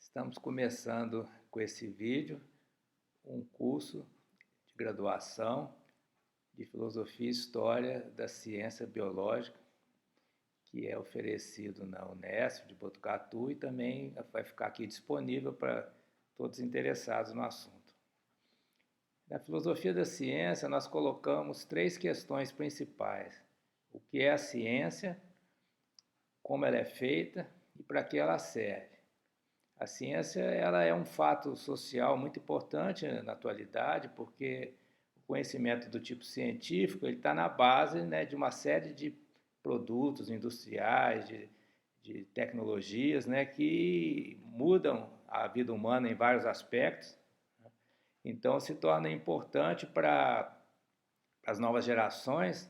Estamos começando com esse vídeo um curso de graduação de Filosofia e História da Ciência Biológica, que é oferecido na Unesp de Botucatu e também vai ficar aqui disponível para todos interessados no assunto. Na filosofia da ciência, nós colocamos três questões principais: o que é a ciência, como ela é feita e para que ela serve. A ciência ela é um fato social muito importante na atualidade, porque o conhecimento do tipo científico está na base, né, de uma série de produtos industriais, de tecnologias, né, que mudam a vida humana em vários aspectos. Então, se torna importante para as novas gerações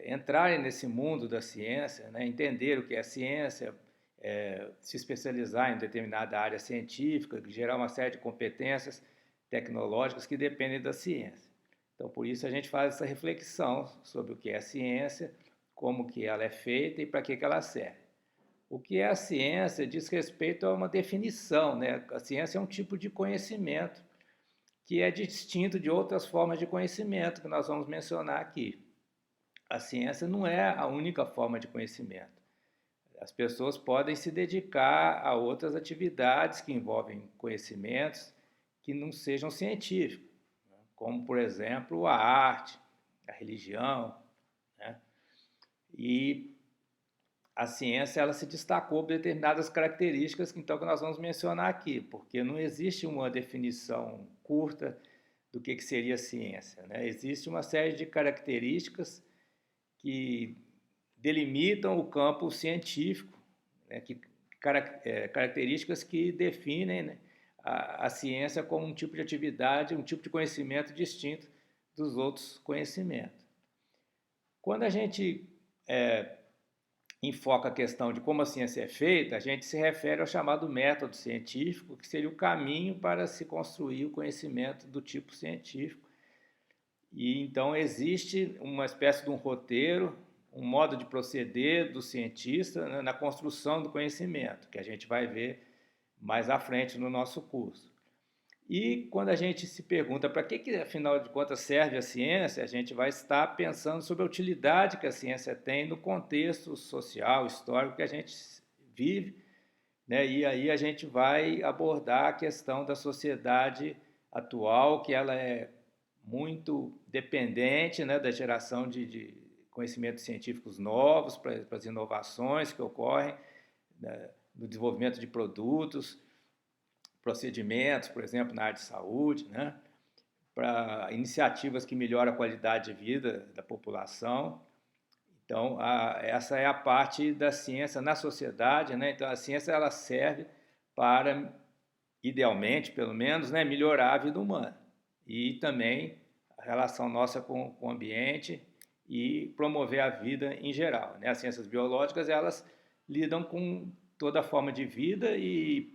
entrarem nesse mundo da ciência, né, entender o que é ciência, se especializar em determinada área científica, gerar uma série de competências tecnológicas que dependem da ciência. Então, por isso a gente faz essa reflexão sobre o que é a ciência, como que ela é feita e para que ela serve. O que é a ciência diz respeito a uma definição, né? A ciência é um tipo de conhecimento que é distinto de outras formas de conhecimento que nós vamos mencionar aqui. A ciência não é a única forma de conhecimento. As pessoas podem se dedicar a outras atividades que envolvem conhecimentos que não sejam científicos, como, por exemplo, a arte, a religião, né? E a ciência ela se destacou por determinadas características que nós vamos mencionar aqui, porque não existe uma definição curta do que seria ciência, né? Existe uma série de características que delimitam o campo científico, né, características que definem, né, a ciência como um tipo de atividade, um tipo de conhecimento distinto dos outros conhecimentos. Quando a gente enfoca a questão de como a ciência é feita, a gente se refere ao chamado método científico, que seria o caminho para se construir o conhecimento do tipo científico. E então existe uma espécie de um roteiro, um modo de proceder do cientista, né, na construção do conhecimento, que a gente vai ver mais à frente no nosso curso. E quando a gente se pergunta para que, afinal de contas, serve a ciência, a gente vai estar pensando sobre a utilidade que a ciência tem no contexto social, histórico que a gente vive, né? E aí a gente vai abordar a questão da sociedade atual, que ela é muito dependente, né, da geração de conhecimentos científicos novos para as inovações que ocorrem, né, no desenvolvimento de produtos, procedimentos, por exemplo, na área de saúde, né, para iniciativas que melhoram a qualidade de vida da população. Então, essa é a parte da ciência na sociedade, né? Então, a ciência ela serve para, idealmente, pelo menos, né, melhorar a vida humana e também a relação nossa com o ambiente e promover a vida em geral, né? As ciências biológicas elas lidam com toda forma de vida e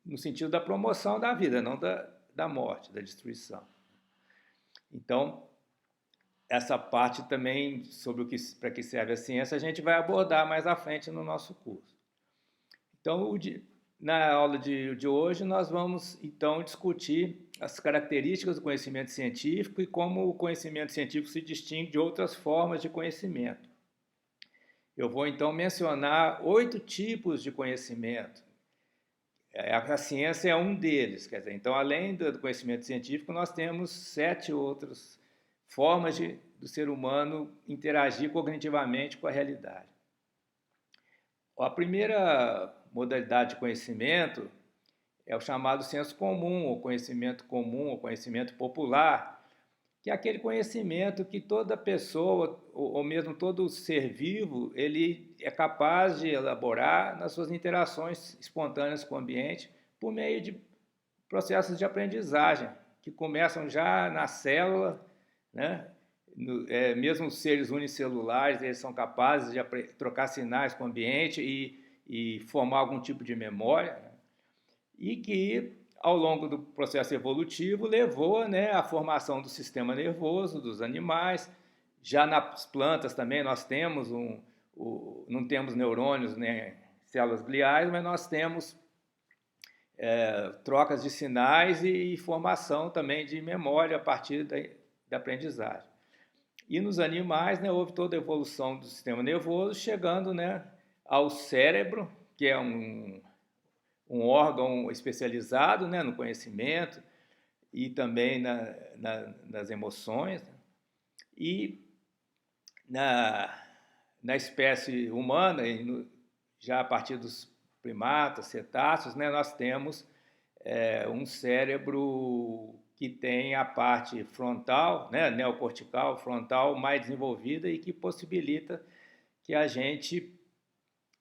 no sentido da promoção da vida, não da morte, da destruição. Então, essa parte também sobre o que para que serve a ciência a gente vai abordar mais à frente no nosso curso. Então, na aula de hoje nós vamos então discutir as características do conhecimento científico e como o conhecimento científico se distingue de outras formas de conhecimento. Eu vou então mencionar 8 tipos de conhecimento. A ciência é um deles, quer dizer, então além do conhecimento científico nós temos 7 outras formas do ser humano interagir cognitivamente com a realidade. A primeira modalidade de conhecimento é o chamado senso comum, ou conhecimento popular, que é aquele conhecimento que toda pessoa, ou mesmo todo ser vivo, ele é capaz de elaborar nas suas interações espontâneas com o ambiente por meio de processos de aprendizagem, que começam já na célula, né? Mesmo os seres unicelulares, eles são capazes de trocar sinais com o ambiente e formar algum tipo de memória, né? E que, ao longo do processo evolutivo, levou, né, à formação do sistema nervoso dos animais. Já nas plantas também nós temos não temos neurônios, né, células gliais, mas nós temos trocas de sinais e formação também de memória a partir da aprendizagem. E nos animais, né, houve toda a evolução do sistema nervoso, chegando, né, ao cérebro, que é um órgão especializado, né, no conhecimento e também nas emoções. Né? E na espécie humana, já a partir dos primatas, cetáceos, né, nós temos um cérebro que tem a parte frontal, né, neocortical, frontal mais desenvolvida e que possibilita que a gente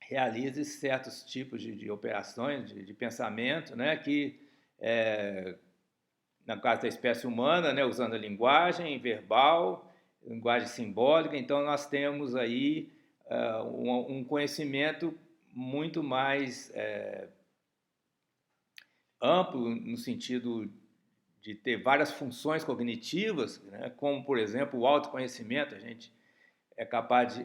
realize certos tipos de operações, de pensamento, né, que, no caso da espécie humana, né, usando a linguagem verbal, linguagem simbólica, então nós temos aí um conhecimento muito mais amplo no sentido de ter várias funções cognitivas, né, como, por exemplo, o autoconhecimento. A gente é capaz de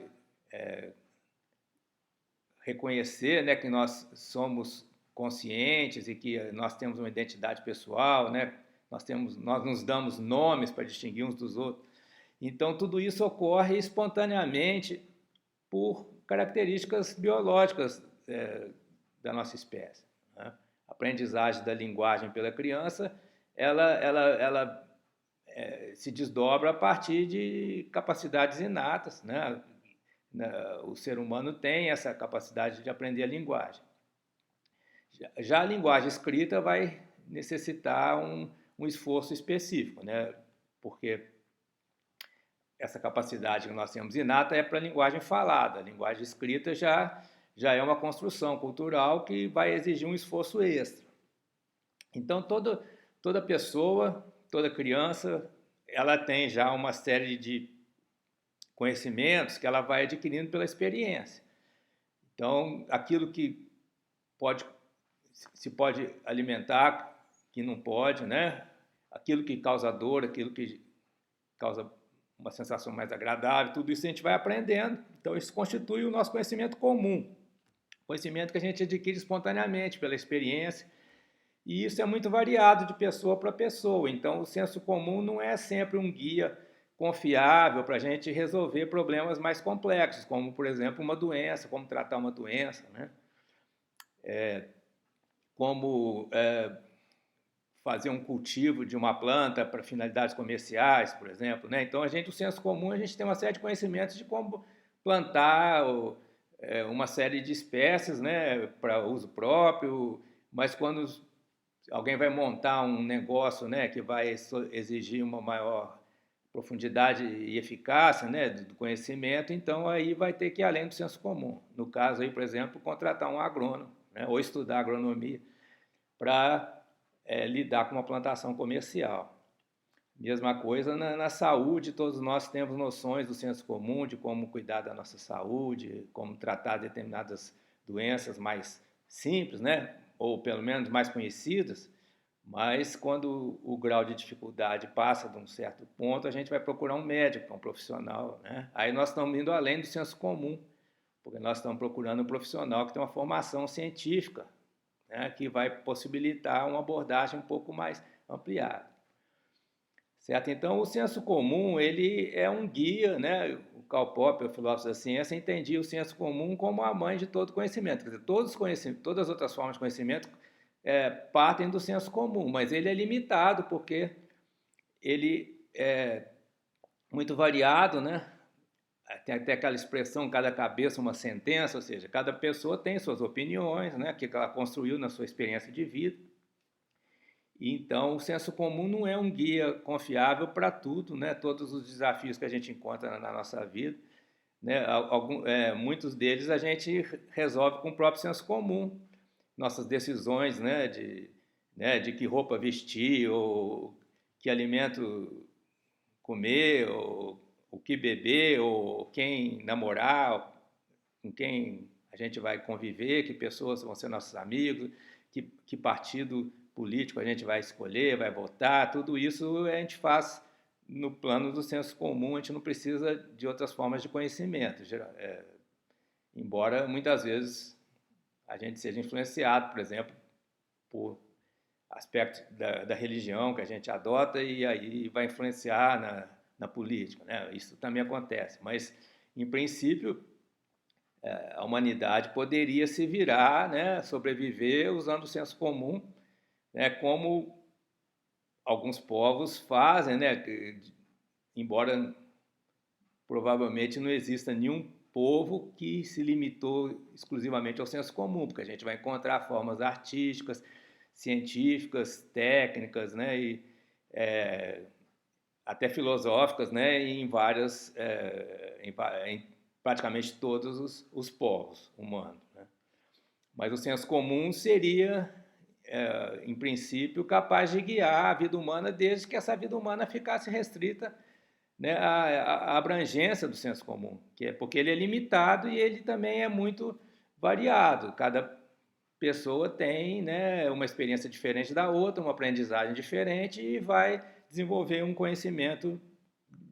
reconhecer, né, que nós somos conscientes e que nós temos uma identidade pessoal, né, nós nos damos nomes para distinguir uns dos outros. Então, tudo isso ocorre espontaneamente por características biológicas da nossa espécie. Né? A aprendizagem da linguagem pela criança, ela se desdobra a partir de capacidades inatas. Né? O ser humano tem essa capacidade de aprender a linguagem. Já a linguagem escrita vai necessitar um esforço específico, né? Porque essa capacidade que nós temos inata é para a linguagem falada. A linguagem escrita já é uma construção cultural que vai exigir um esforço extra. Então, toda pessoa, toda criança, ela tem já uma série de conhecimentos que ela vai adquirindo pela experiência. Então, aquilo que se pode alimentar, que não pode, né? Aquilo que causa dor, aquilo que causa uma sensação mais agradável, tudo isso a gente vai aprendendo. Então, isso constitui o nosso conhecimento comum, conhecimento que a gente adquire espontaneamente pela experiência, e isso é muito variado de pessoa para pessoa. Então, o senso comum não é sempre um guia confiável para a gente resolver problemas mais complexos, como, por exemplo, uma doença, como tratar uma doença, né? Como fazer um cultivo de uma planta para finalidades comerciais, por exemplo, né? Então, o senso comum, a gente tem uma série de conhecimentos de como plantar uma série de espécies, né, para uso próprio, mas quando alguém vai montar um negócio, né, que vai exigir uma maior profundidade e eficácia, né, do conhecimento, então aí vai ter que ir além do senso comum. No caso aí, por exemplo, contratar um agrônomo, né, ou estudar agronomia para lidar com uma plantação comercial. Mesma coisa na saúde, todos nós temos noções do senso comum, de como cuidar da nossa saúde, como tratar determinadas doenças mais simples, né? Ou pelo menos mais conhecidas, mas quando o grau de dificuldade passa de um certo ponto, a gente vai procurar um médico, um profissional. Né? Aí nós estamos indo além do senso comum, porque nós estamos procurando um profissional que tem uma formação científica, né? Que vai possibilitar uma abordagem um pouco mais ampliada. Certo? Então, o senso comum, ele é um guia, né? O Karl Popper, o filósofo da ciência, entendia o senso comum como a mãe de todo conhecimento. Quer dizer, todas as outras formas de conhecimento partem do senso comum, mas ele é limitado porque ele é muito variado, né? Tem até aquela expressão, cada cabeça uma sentença, ou seja, cada pessoa tem suas opiniões, né? Que ela construiu na sua experiência de vida. Então, o senso comum não é um guia confiável para tudo, né? Todos os desafios que a gente encontra na nossa vida, né? Muitos deles a gente resolve com o próprio senso comum. Nossas decisões, né? De que roupa vestir, ou que alimento comer, ou o que beber, ou quem namorar, com quem a gente vai conviver, que pessoas vão ser nossos amigos, que partido político a gente vai escolher, vai votar, tudo isso a gente faz no plano do senso comum, a gente não precisa de outras formas de conhecimento, embora muitas vezes a gente seja influenciado, por exemplo, por aspectos da religião que a gente adota e aí vai influenciar na política, né? Isso também acontece, mas, em princípio, a humanidade poderia se virar, né, sobreviver usando o senso comum, né, como alguns povos fazem, né, embora provavelmente não exista nenhum povo que se limitou exclusivamente ao senso comum, porque a gente vai encontrar formas artísticas, científicas, técnicas, né, e até filosóficas, né, em várias, em praticamente todos os povos humanos, né? Mas o senso comum seria, em princípio, capaz de guiar a vida humana desde que essa vida humana ficasse restrita, né, à abrangência do senso comum, porque ele é limitado e ele também é muito variado. Cada pessoa tem, né, uma experiência diferente da outra, uma aprendizagem diferente e vai desenvolver um conhecimento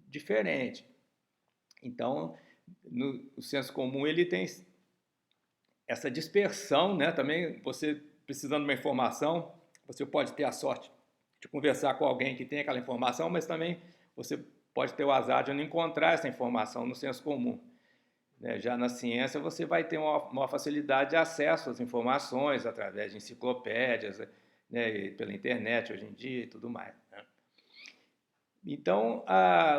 diferente. Então, o senso comum ele tem essa dispersão, né? Também você precisando de uma informação, você pode ter a sorte de conversar com alguém que tem aquela informação, mas também você pode ter o azar de não encontrar essa informação no senso comum, né? Já na ciência você vai ter uma facilidade de acesso às informações através de enciclopédias, né? Pela internet hoje em dia e tudo mais, né? Então,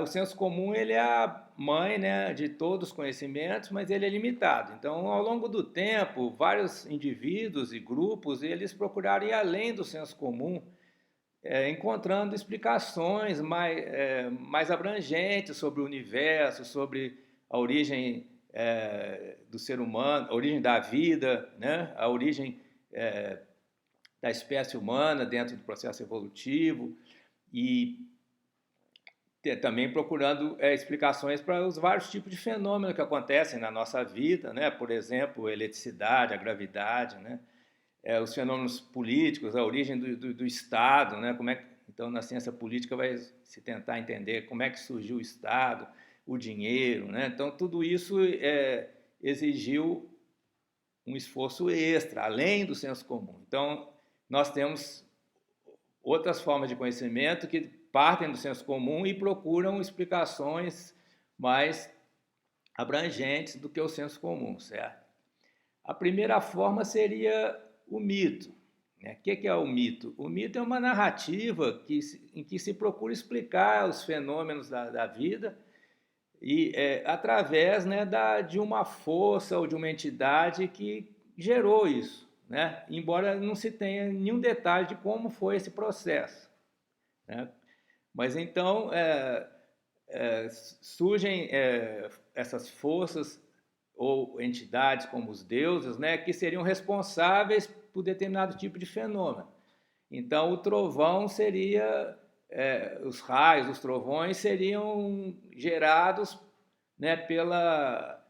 o senso comum ele é a mãe, né, de todos os conhecimentos, mas ele é limitado. Então, ao longo do tempo, vários indivíduos e grupos eles procuraram ir além do senso comum, encontrando explicações mais abrangentes sobre o universo, sobre a origem do ser humano, a origem da vida, né, a origem da espécie humana dentro do processo evolutivo e também procurando explicações para os vários tipos de fenômenos que acontecem na nossa vida, né? Por exemplo, a eletricidade, a gravidade, né? Os fenômenos políticos, a origem do Estado, né? Então, na ciência política vai se tentar entender como é que surgiu o Estado, o dinheiro, né? Então, tudo isso exigiu um esforço extra, além do senso comum. Então, nós temos outras formas de conhecimento que partem do senso comum e procuram explicações mais abrangentes do que o senso comum, certo? A primeira forma seria o mito, né? O que é o mito? O mito é uma narrativa em que se procura explicar os fenômenos da vida e através, né, de uma força ou de uma entidade que gerou isso, né? Embora não se tenha nenhum detalhe de como foi esse processo, né? Mas então surgem essas forças ou entidades como os deuses, né, que seriam responsáveis por determinado tipo de fenômeno. Então o trovão seria, os raios, os trovões seriam gerados, né, pela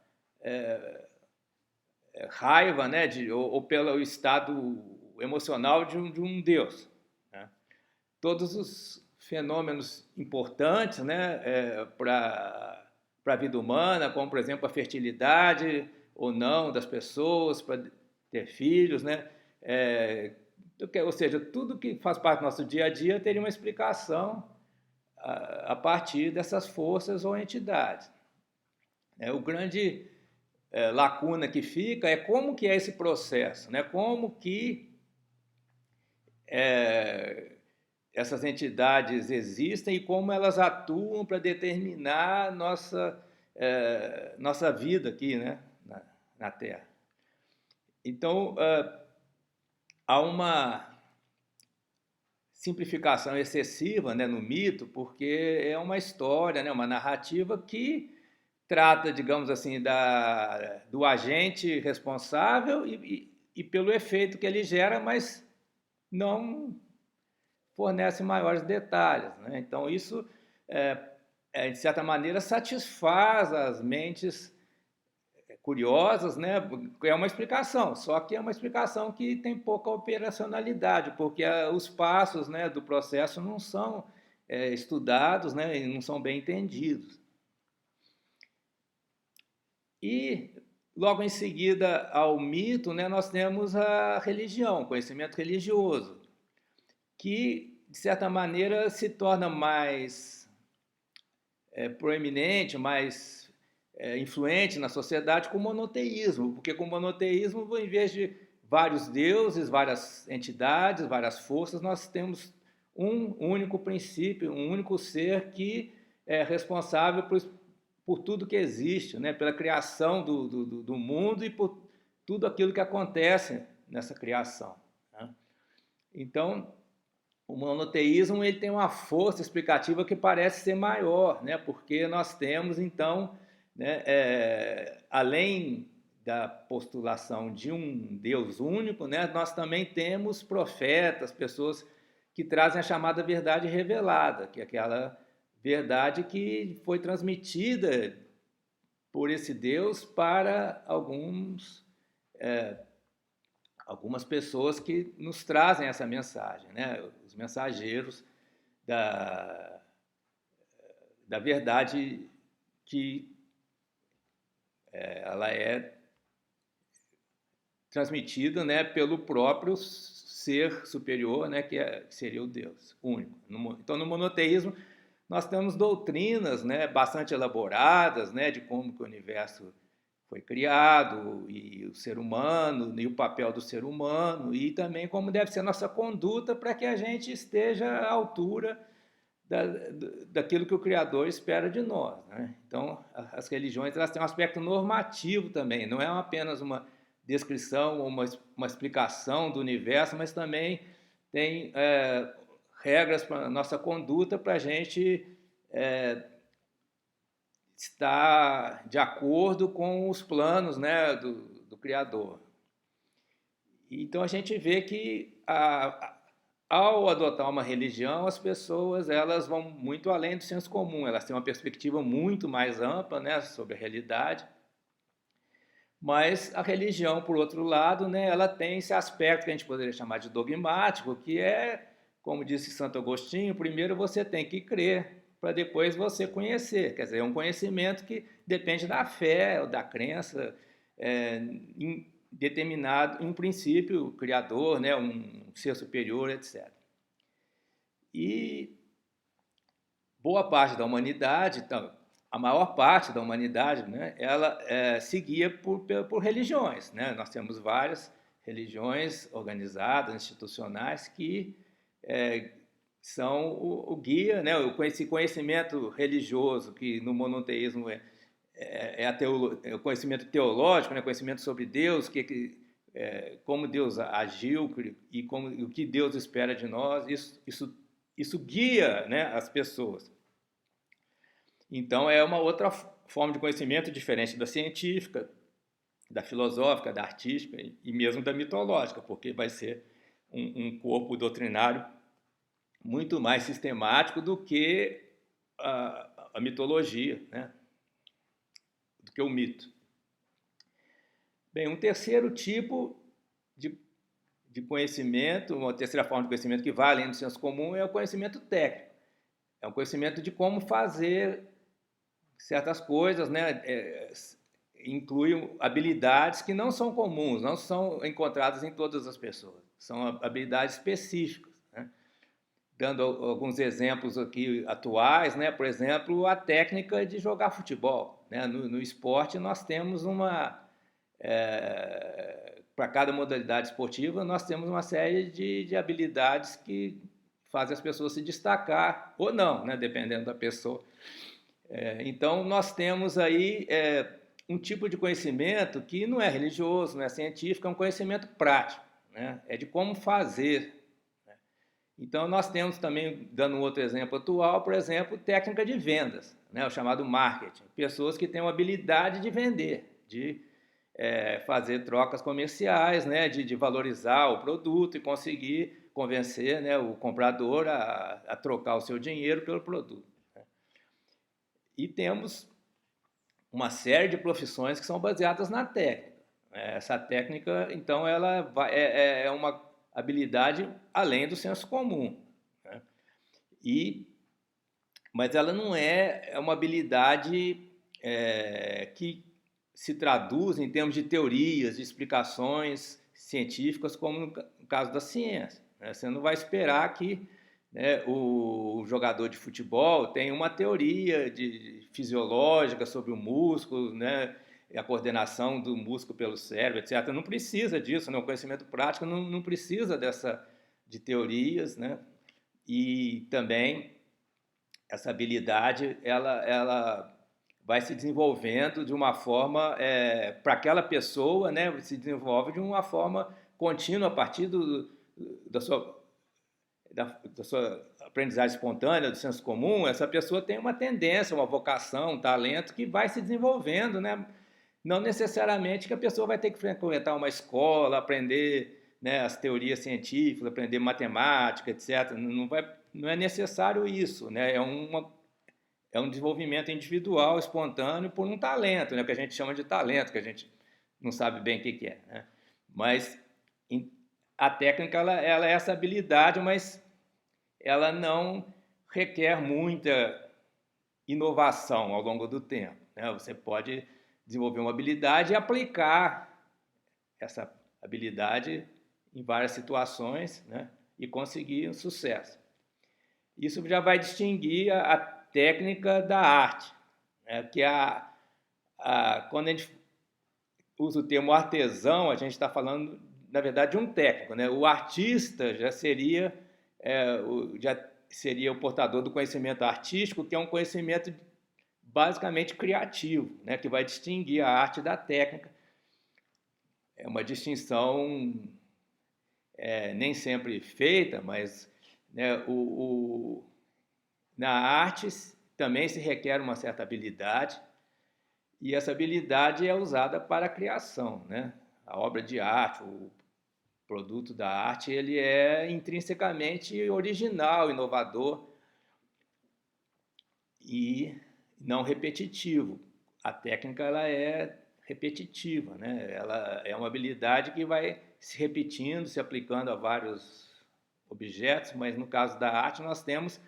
raiva, né, ou pelo estado emocional de um deus, né? Todos os fenômenos importantes, né, para a vida humana, como, por exemplo, a fertilidade ou não das pessoas, para ter filhos, né? Ou seja, tudo que faz parte do nosso dia a dia teria uma explicação a partir dessas forças ou entidades. O grande lacuna que fica é como que é esse processo, né? Como que essas entidades existem e como elas atuam para determinar nossa vida aqui, né, na Terra. Então, há uma simplificação excessiva, né, no mito, porque é uma história, né, uma narrativa que trata, digamos assim, do agente responsável e pelo efeito que ele gera, mas não fornece maiores detalhes, né? Então, isso, de certa maneira, satisfaz as mentes curiosas, né? É uma explicação, só que é uma explicação que tem pouca operacionalidade, porque os passos, né, do processo não são estudados, né, e não são bem entendidos. E logo em seguida ao mito, né, nós temos a religião, o conhecimento religioso, que, de certa maneira, se torna mais proeminente, mais influente na sociedade com o monoteísmo, porque com o monoteísmo, em vez de vários deuses, várias entidades, várias forças, nós temos um único princípio, um único ser que é responsável por tudo que existe, né? Pela criação do mundo e por tudo aquilo que acontece nessa criação, né? Então, o monoteísmo ele tem uma força explicativa que parece ser maior, né? Porque nós temos, então, né, além da postulação de um Deus único, né, nós também temos profetas, pessoas que trazem a chamada verdade revelada, que é aquela verdade que foi transmitida por esse Deus para algumas pessoas que nos trazem essa mensagem, né? Os mensageiros da, da verdade que ela é transmitida, né, pelo próprio ser superior, né, que seria o Deus único. Então, no monoteísmo, nós temos doutrinas, né, bastante elaboradas, né, de como que o universo foi criado, e o ser humano, e o papel do ser humano, e também como deve ser a nossa conduta para que a gente esteja à altura daquilo que o Criador espera de nós, né? Então, as religiões elas têm um aspecto normativo também, não é apenas uma descrição ou uma explicação do universo, mas também tem regras para a nossa conduta para a gente estar de acordo com os planos, né, do Criador. Então a gente vê que ao adotar uma religião, as pessoas elas vão muito além do senso comum, elas têm uma perspectiva muito mais ampla, né, sobre a realidade. Mas a religião, por outro lado, né, ela tem esse aspecto que a gente poderia chamar de dogmático, que é, como disse Santo Agostinho, primeiro você tem que crer para depois você conhecer. Quer dizer, é um conhecimento que depende da fé ou da crença em determinado, um princípio criador, né, um ser superior, etc. E boa parte da humanidade, então, a maior parte da humanidade, né, ela seguia por religiões, né? Nós temos várias religiões organizadas, institucionais, que são o guia, né? Esse conhecimento religioso, que no monoteísmo é o conhecimento teológico, né? Conhecimento sobre Deus, como Deus agiu e o que Deus espera de nós, isso guia, né, as pessoas. Então, é uma outra forma de conhecimento diferente da científica, da filosófica, da artística e mesmo da mitológica, porque vai ser um corpo doutrinário muito mais sistemático do que a mitologia, né? Do que o mito. Bem, um terceiro tipo de conhecimento, uma terceira forma de conhecimento que vai além do senso comum é o conhecimento técnico. É um conhecimento de como fazer certas coisas, né? Inclui habilidades que não são comuns, não são encontradas em todas as pessoas. São habilidades específicas, né? Dando alguns exemplos aqui atuais, né? Por exemplo, a técnica de jogar futebol, né? No esporte nós temos para cada modalidade esportiva, nós temos uma série de habilidades que fazem as pessoas se destacar, ou não, né? Dependendo da pessoa. Então, nós temos aí um tipo de conhecimento que não é religioso, não é científico, é um conhecimento prático, né? É de como fazer. Né? Então, nós temos também, dando um outro exemplo atual, por exemplo, técnica de vendas, né? O chamado marketing. Pessoas que têm uma habilidade de vender, de fazer trocas comerciais, né? De valorizar o produto e conseguir convencer, né, o comprador a trocar o seu dinheiro pelo produto. E temos uma série de profissões que são baseadas na técnica. Essa técnica, então, ela é uma habilidade além do senso comum, né? Mas ela não é uma habilidade que se traduz em termos de teorias, de explicações científicas, como no caso da ciência, né? Você não vai esperar que, né, o jogador de futebol tenha uma teoria fisiológica sobre o músculo, né, a coordenação do músculo pelo cérebro, etc. Não precisa disso, né? O conhecimento prático não precisa de teorias, né? E também essa habilidade ela vai se desenvolvendo de uma forma, para aquela pessoa, né, se desenvolve de uma forma contínua a partir da sua, da sua aprendizagem espontânea, do senso comum. Essa pessoa tem uma tendência, uma vocação, um talento que vai se desenvolvendo, né? Não necessariamente que a pessoa vai ter que frequentar uma escola, aprender, né, as teorias científicas, aprender matemática, etc. Não é necessário isso, né? É um desenvolvimento individual, espontâneo, por um talento, né? O que a gente chama de talento, que a gente não sabe bem o que é, né? Mas a técnica ela é essa habilidade, mas ela não requer muita inovação ao longo do tempo, né? Você pode desenvolver uma habilidade e aplicar essa habilidade em várias situações, né? E conseguir um sucesso. Isso já vai distinguir a técnica da arte, né? Que quando a gente usa o termo artesão, a gente está falando, na verdade, de um técnico, né? O artista já seria o portador do conhecimento artístico, que é um conhecimento basicamente criativo, né? Que vai distinguir a arte da técnica. É uma distinção nem sempre feita, mas, né, na arte também se requer uma certa habilidade, e essa habilidade é usada para a criação, né? A obra de arte, o produto da arte, ele é intrinsecamente original, inovador e não repetitivo. A técnica ela é repetitiva, né? Ela é uma habilidade que vai se repetindo, se aplicando a vários objetos, mas no caso da arte nós temos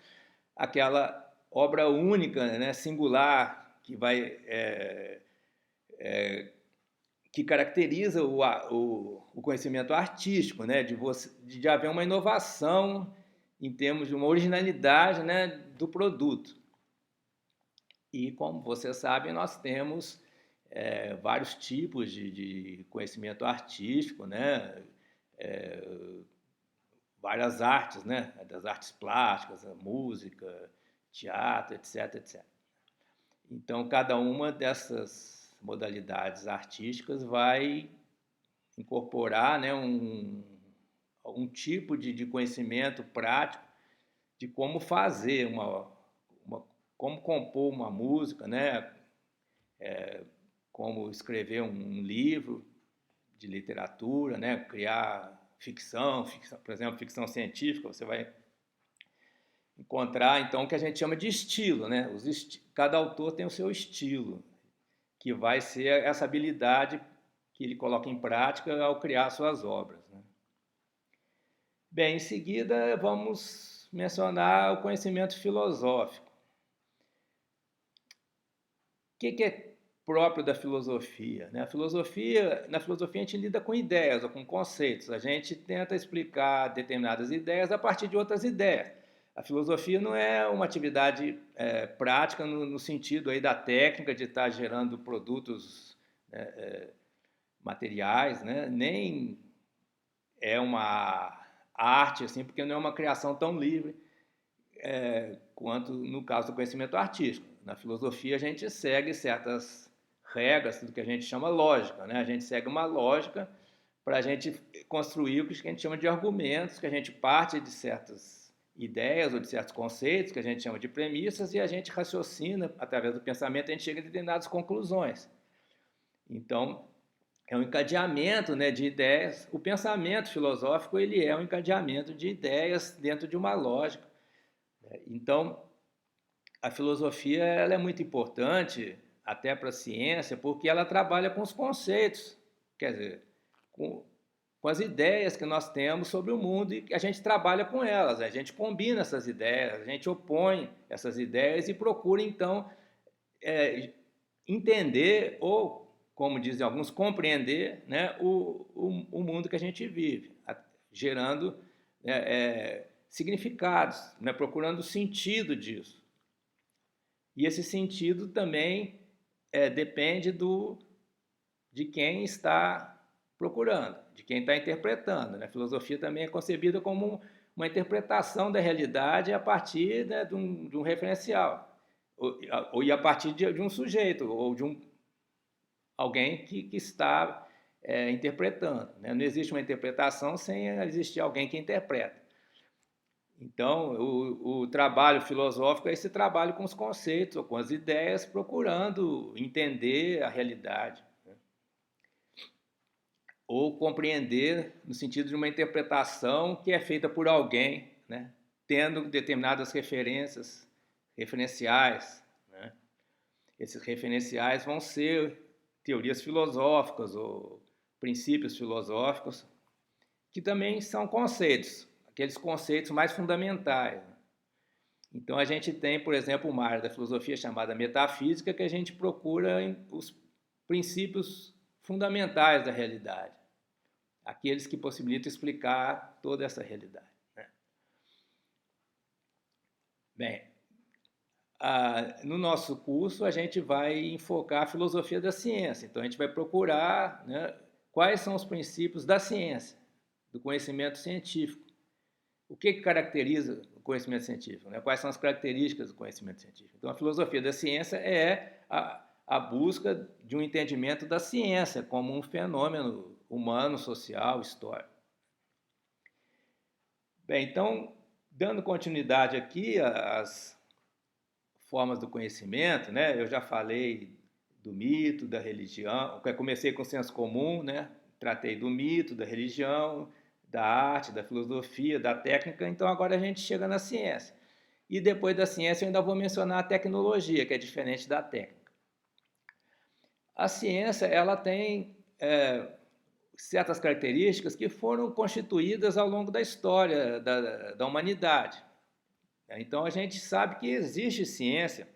aquela obra única, né, singular, que caracteriza o conhecimento artístico, né, de haver uma inovação em termos de uma originalidade, né, do produto. E, como você sabe, nós temos vários tipos de conhecimento artístico, né, várias artes, né, das artes plásticas, a música, teatro, etc, etc. Então, cada uma dessas modalidades artísticas vai incorporar, né, um tipo de conhecimento prático de como fazer como compor uma música, né, como escrever um livro de literatura, né, criar ficção, por exemplo, ficção científica. Você vai encontrar, então, o que a gente chama de estilo, né? Cada autor tem o seu estilo, que vai ser essa habilidade que ele coloca em prática ao criar suas obras, né? Bem, em seguida vamos mencionar o conhecimento filosófico. O que é próprio da filosofia, né? Na filosofia a gente lida com ideias ou com conceitos. A gente tenta explicar determinadas ideias a partir de outras ideias. A filosofia não é uma atividade prática no sentido aí da técnica de estar gerando produtos materiais, né? Nem é uma arte, assim, porque não é uma criação tão livre quanto no caso do conhecimento artístico. Na filosofia a gente segue certas regras do que a gente chama lógica, né? A gente segue uma lógica para a gente construir o que a gente chama de argumentos, que a gente parte de certas ideias ou de certos conceitos, que a gente chama de premissas, e a gente raciocina através do pensamento, a gente chega a determinadas conclusões. Então, é um encadeamento, né, de ideias. O pensamento filosófico ele é um encadeamento de ideias dentro de uma lógica. Então, a filosofia ela é muito importante até para a ciência, porque ela trabalha com os conceitos, quer dizer, com as ideias que nós temos sobre o mundo, e a gente trabalha com elas, a gente combina essas ideias, a gente opõe essas ideias e procura, então, entender ou como dizem alguns, compreender, né, o mundo que a gente vive, gerando significados, né, procurando o sentido disso. E esse sentido também depende de quem está procurando, de quem está interpretando, né? A filosofia também é concebida como uma interpretação da realidade a partir, né, de um referencial, ou a partir de um sujeito, ou de alguém que está interpretando, né? Não existe uma interpretação sem existir alguém que interpreta. Então, o trabalho filosófico é esse trabalho com os conceitos, ou com as ideias, procurando entender a realidade, né? Ou compreender no sentido de uma interpretação que é feita por alguém, né, tendo determinadas referenciais, né? Esses referenciais vão ser teorias filosóficas ou princípios filosóficos, que também são conceitos, aqueles conceitos mais fundamentais. Então a gente tem, por exemplo, uma área da filosofia chamada metafísica, que a gente procura os princípios fundamentais da realidade, aqueles que possibilitam explicar toda essa realidade, né? Bem, no nosso curso a gente vai enfocar a filosofia da ciência, então a gente vai procurar, né, quais são os princípios da ciência, do conhecimento científico. O que caracteriza o conhecimento científico, né? Quais são as características do conhecimento científico? Então, a filosofia da ciência é a busca de um entendimento da ciência como um fenômeno humano, social, histórico. Bem, então, dando continuidade aqui às formas do conhecimento, né? Eu já falei do mito, da religião, comecei com o senso comum, né? Tratei do mito, da religião, da arte, da filosofia, da técnica, então agora a gente chega na ciência. E depois da ciência eu ainda vou mencionar a tecnologia, que é diferente da técnica. A ciência, ela tem certas características que foram constituídas ao longo da história da humanidade. Então a gente sabe que existe ciência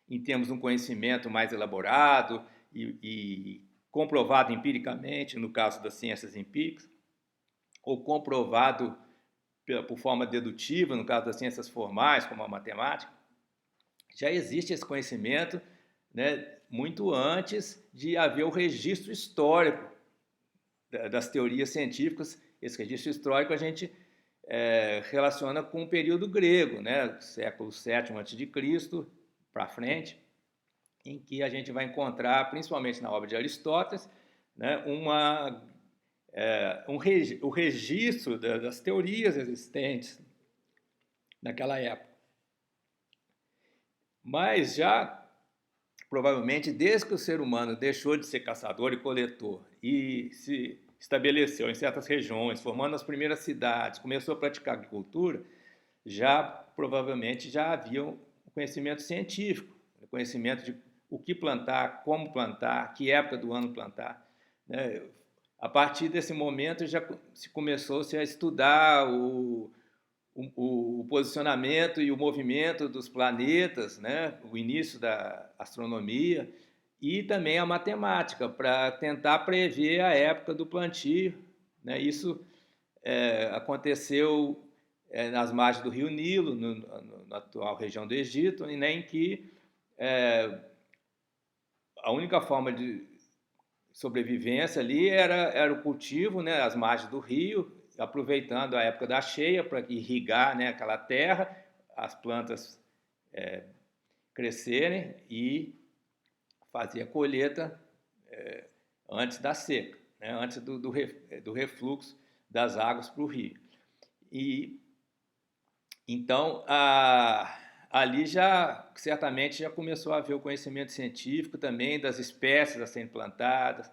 em termos de um conhecimento mais elaborado e comprovado empiricamente, no caso das ciências empíricas, ou comprovado por forma dedutiva, no caso das ciências formais, como a matemática. Já existe esse conhecimento, né, muito antes de haver o registro histórico das teorias científicas. Esse registro histórico a gente relaciona com o período grego, né, século VII a.C. para frente, em que a gente vai encontrar, principalmente na obra de Aristóteles, né, o registro das teorias existentes naquela época. Mas já, provavelmente, desde que o ser humano deixou de ser caçador e coletor e se estabeleceu em certas regiões, formando as primeiras cidades, começou a praticar agricultura, provavelmente já havia um conhecimento científico, conhecimento de o que plantar, como plantar, que época do ano plantar, né? A partir desse momento já começou-se a estudar o posicionamento e o movimento dos planetas, né? O início da astronomia e também a matemática, para tentar prever a época do plantio, né? Isso aconteceu nas margens do rio Nilo, na atual região do Egito, em que a única forma de sobrevivência ali era o cultivo, né, às margens do rio, aproveitando a época da cheia para irrigar, né, aquela terra, as plantas crescerem e fazer a colheita antes da seca, né, antes do refluxo das águas para o rio. E então ali certamente já começou a haver o conhecimento científico também das espécies a serem plantadas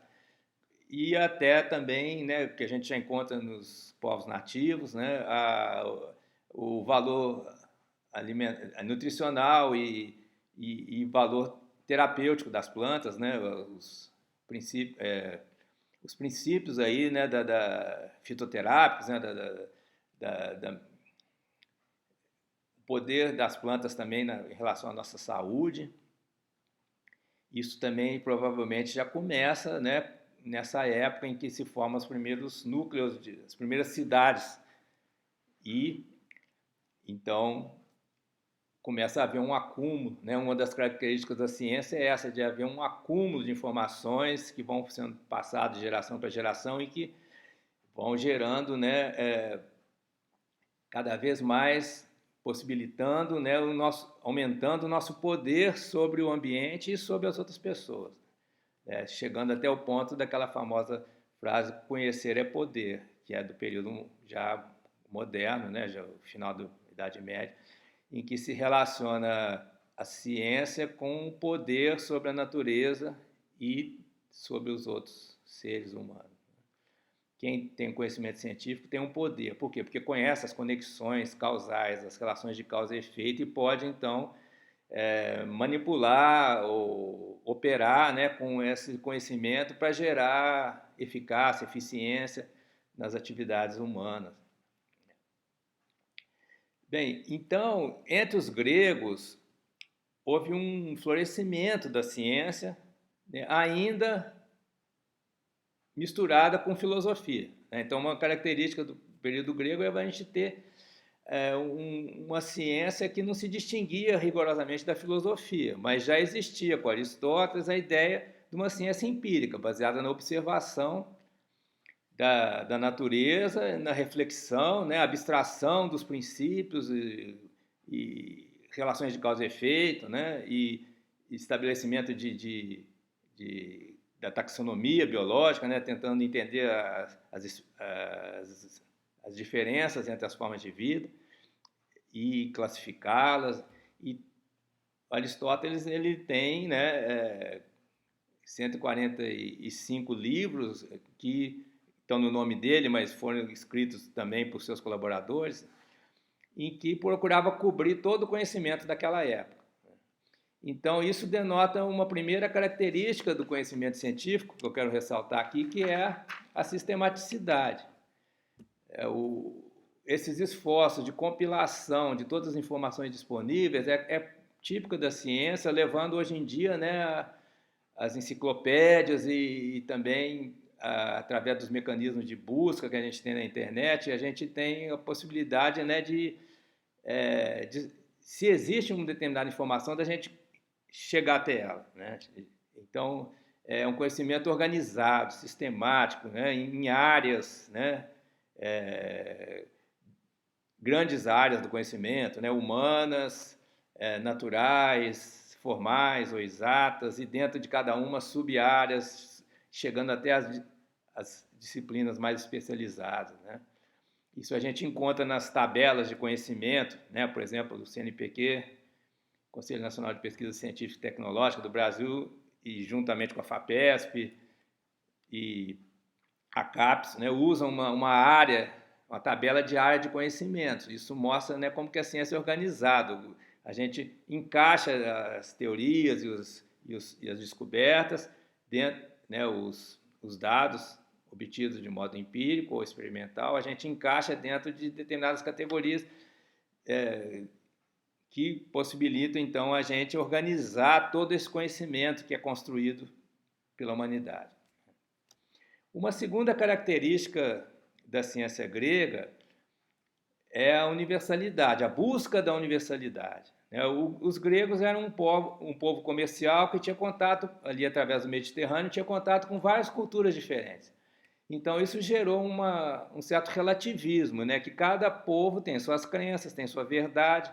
e até também, né, que a gente já encontra nos povos nativos, né, o valor nutricional e valor terapêutico das plantas, né, os princípios aí, né, fitoterápicos, né, poder das plantas também em relação à nossa saúde. Isso também provavelmente já começa, né, nessa época em que se formam os primeiros núcleos, as primeiras cidades. E então começa a haver um acúmulo, né? Uma das características da ciência é essa, de haver um acúmulo de informações que vão sendo passadas de geração para geração e que vão gerando, né, cada vez mais possibilitando, né, aumentando o nosso poder sobre o ambiente e sobre as outras pessoas, chegando até o ponto daquela famosa frase conhecer é poder, que é do período já moderno, né, já o final da Idade Média, em que se relaciona a ciência com o poder sobre a natureza e sobre os outros seres humanos. Quem tem conhecimento científico tem um poder. Por quê? Porque conhece as conexões causais, as relações de causa e efeito e pode, então, manipular ou operar, né, com esse conhecimento para gerar eficácia, eficiência nas atividades humanas. Bem, então, entre os gregos, houve um florescimento da ciência, né, ainda misturada com filosofia, né? Então, uma característica do período grego é a gente ter uma ciência que não se distinguia rigorosamente da filosofia, mas já existia com Aristóteles a ideia de uma ciência empírica, baseada na observação da natureza, na reflexão, né, abstração dos princípios e relações de causa e efeito, né, e estabelecimento da taxonomia biológica, né, tentando entender as diferenças entre as formas de vida e classificá-las. E Aristóteles ele tem, né, 145 livros que estão no nome dele, mas foram escritos também por seus colaboradores, em que procurava cobrir todo o conhecimento daquela época. Então, isso denota uma primeira característica do conhecimento científico, que eu quero ressaltar aqui, que é a sistematicidade. Esses esforços de compilação de todas as informações disponíveis é típico da ciência, levando hoje em dia, né, as enciclopédias e também através dos mecanismos de busca que a gente tem na internet, a gente tem a possibilidade, né, se existe uma determinada informação, da gente chegar até ela, né? Então, é um conhecimento organizado, sistemático, né, em áreas, né, grandes áreas do conhecimento, né, humanas, naturais, formais ou exatas, e dentro de cada uma sub-áreas, chegando até as disciplinas mais especializadas, né? Isso a gente encontra nas tabelas de conhecimento, né? Por exemplo, do CNPq, Conselho Nacional de Pesquisa Científica e Tecnológica do Brasil, e juntamente com a FAPESP e a CAPES, né, usam uma tabela de área de conhecimentos. Isso mostra, né, como que a ciência é organizada. A gente encaixa as teorias e as descobertas dentro, né, os dados obtidos de modo empírico ou experimental, a gente encaixa dentro de determinadas categorias que possibilitam, então, a gente organizar todo esse conhecimento que é construído pela humanidade. Uma segunda característica da ciência grega é a universalidade, a busca da universalidade. Os gregos eram um povo comercial que tinha contato, ali através do Mediterrâneo, tinha contato com várias culturas diferentes. Então, isso gerou um certo relativismo, né? Que cada povo tem suas crenças, tem sua verdade.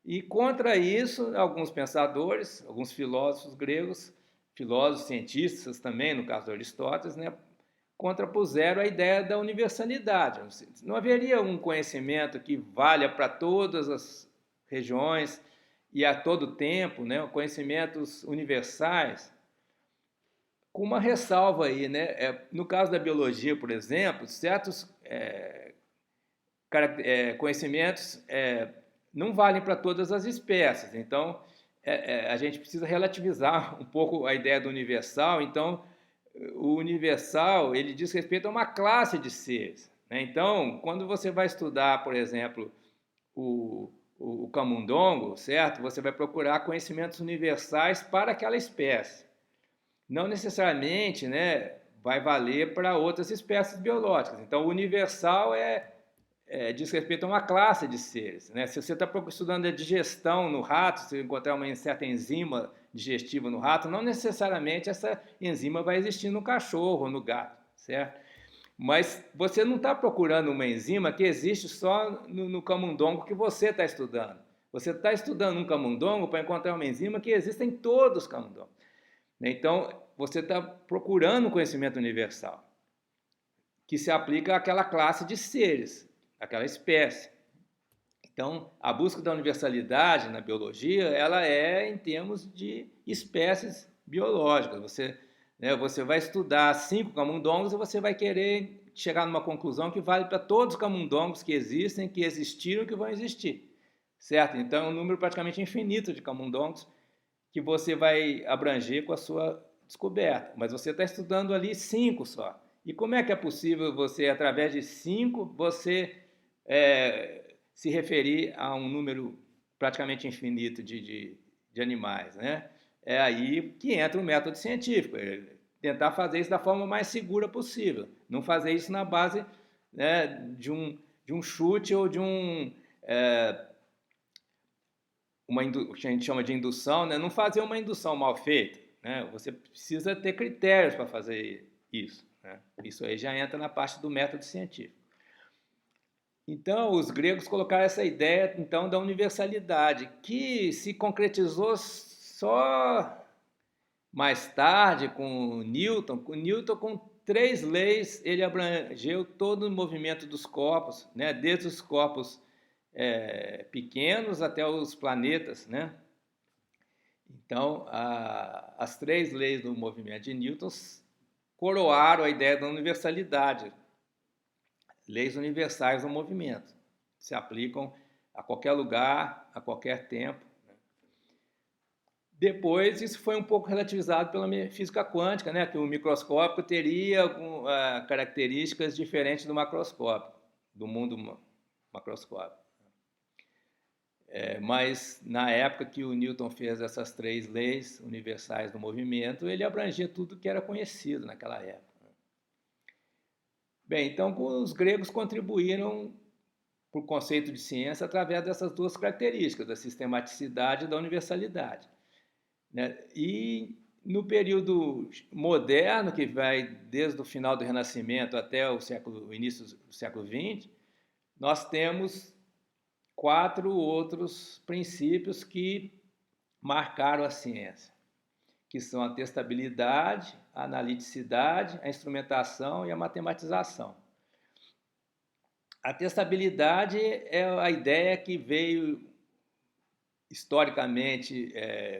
E contra isso, alguns pensadores, alguns filósofos gregos, filósofos cientistas também, no caso de Aristóteles, né, contrapuseram a ideia da universalidade. Não haveria um conhecimento que valha para todas as regiões e a todo tempo, né, conhecimentos universais, com uma ressalva aí, né? No caso da biologia, por exemplo, certos conhecimentos não valem para todas as espécies. Então, a gente precisa relativizar um pouco a ideia do universal. Então, o universal, ele diz respeito a uma classe de seres, né? Então, quando você vai estudar, por exemplo, o camundongo, certo? Você vai procurar conhecimentos universais para aquela espécie. não necessariamente, né, vai valer para outras espécies biológicas. Então, o universal diz respeito a uma classe de seres, né? Se você está estudando a digestão no rato, se encontrar uma certa enzima digestiva no rato, não necessariamente essa enzima vai existir no cachorro ou no gato, certo? Mas você não está procurando uma enzima que existe só no camundongo que você está estudando. Você está estudando um camundongo para encontrar uma enzima que existe em todos os camundongos. Então, você está procurando um conhecimento universal que se aplica àquela classe de seres, àquela espécie. Então, a busca da universalidade na biologia, ela é em termos de espécies biológicas. Você vai estudar 5 camundongos e você vai querer chegar numa conclusão que vale para todos os camundongos que existem, que existiram e que vão existir, certo? Então, é um número praticamente infinito de camundongos que você vai abranger com a sua descoberta. Mas você está estudando ali 5 só. E como é que é possível você, através de 5, você se referir a um número praticamente infinito de animais, né? É aí que entra o método científico, tentar fazer isso da forma mais segura possível, não fazer isso na base, né, de um chute ou de o que a gente chama de indução, né? Não fazer uma indução mal feita, né? Você precisa ter critérios para fazer isso, né? Isso aí já entra na parte do método científico. Então, os gregos colocaram essa ideia, então, da universalidade, que se concretizou só mais tarde com Newton. Com Newton, com 3 leis, ele abrangeu todo o movimento dos corpos, né? Desde os corpos pequenos até os planetas, né? Então, as 3 leis do movimento de Newton coroaram a ideia da universalidade. Leis universais do movimento. Se aplicam a qualquer lugar, a qualquer tempo. Depois, isso foi um pouco relativizado pela física quântica, né? Que o microscópico teria características diferentes do macroscópico, do mundo macroscópico. Mas, na época que o Newton fez essas 3 leis universais do movimento, ele abrangia tudo que era conhecido naquela época. Bem, então os gregos contribuíram para o conceito de ciência através dessas 2 características, da sistematicidade e da universalidade, né? E no período moderno, que vai desde o final do Renascimento até o início do século XX, nós temos 4 outros princípios que marcaram a ciência, que são a testabilidade, a analiticidade, a instrumentação e a matematização. A testabilidade é a ideia que veio historicamente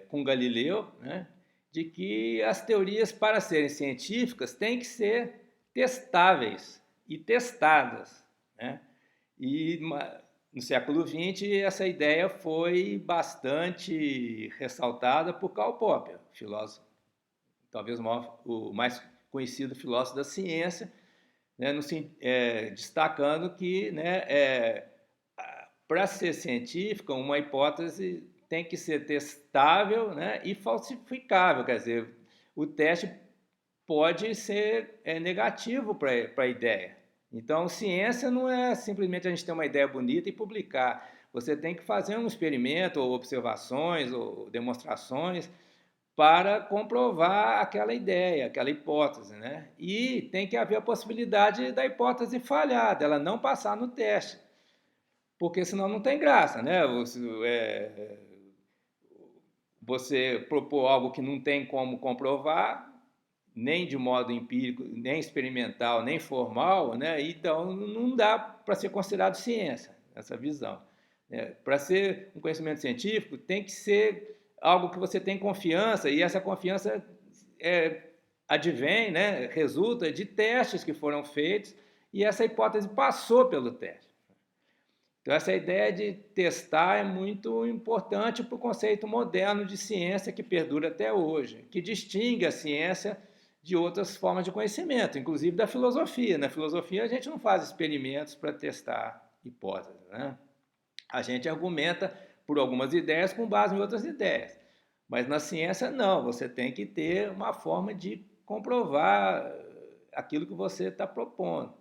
com Galileu, né, de que as teorias, para serem científicas, têm que ser testáveis e testadas, né? E no século XX, essa ideia foi bastante ressaltada por Karl Popper, filósofo, talvez o mais conhecido filósofo da ciência, né, destacando que, né, para ser científica, uma hipótese tem que ser testável, né, e falsificável, quer dizer, o teste pode ser negativo para a ideia. Então, ciência não é simplesmente a gente ter uma ideia bonita e publicar. Você tem que fazer um experimento, ou observações, ou demonstrações, para comprovar aquela ideia, aquela hipótese, né? E tem que haver a possibilidade da hipótese falhar, dela não passar no teste, porque senão não tem graça, né? Você propor algo que não tem como comprovar, nem de modo empírico, nem experimental, nem formal, né? Então não dá para ser considerado ciência, essa visão. Para ser um conhecimento científico, tem que ser algo que você tem confiança, e essa confiança advém, né, resulta de testes que foram feitos, e essa hipótese passou pelo teste. Então, essa ideia de testar é muito importante para o conceito moderno de ciência que perdura até hoje, que distingue a ciência de outras formas de conhecimento, inclusive da filosofia. Na filosofia, a gente não faz experimentos para testar hipóteses, né? A gente argumenta por algumas ideias com base em outras ideias. Mas na ciência, não, você tem que ter uma forma de comprovar aquilo que você está propondo.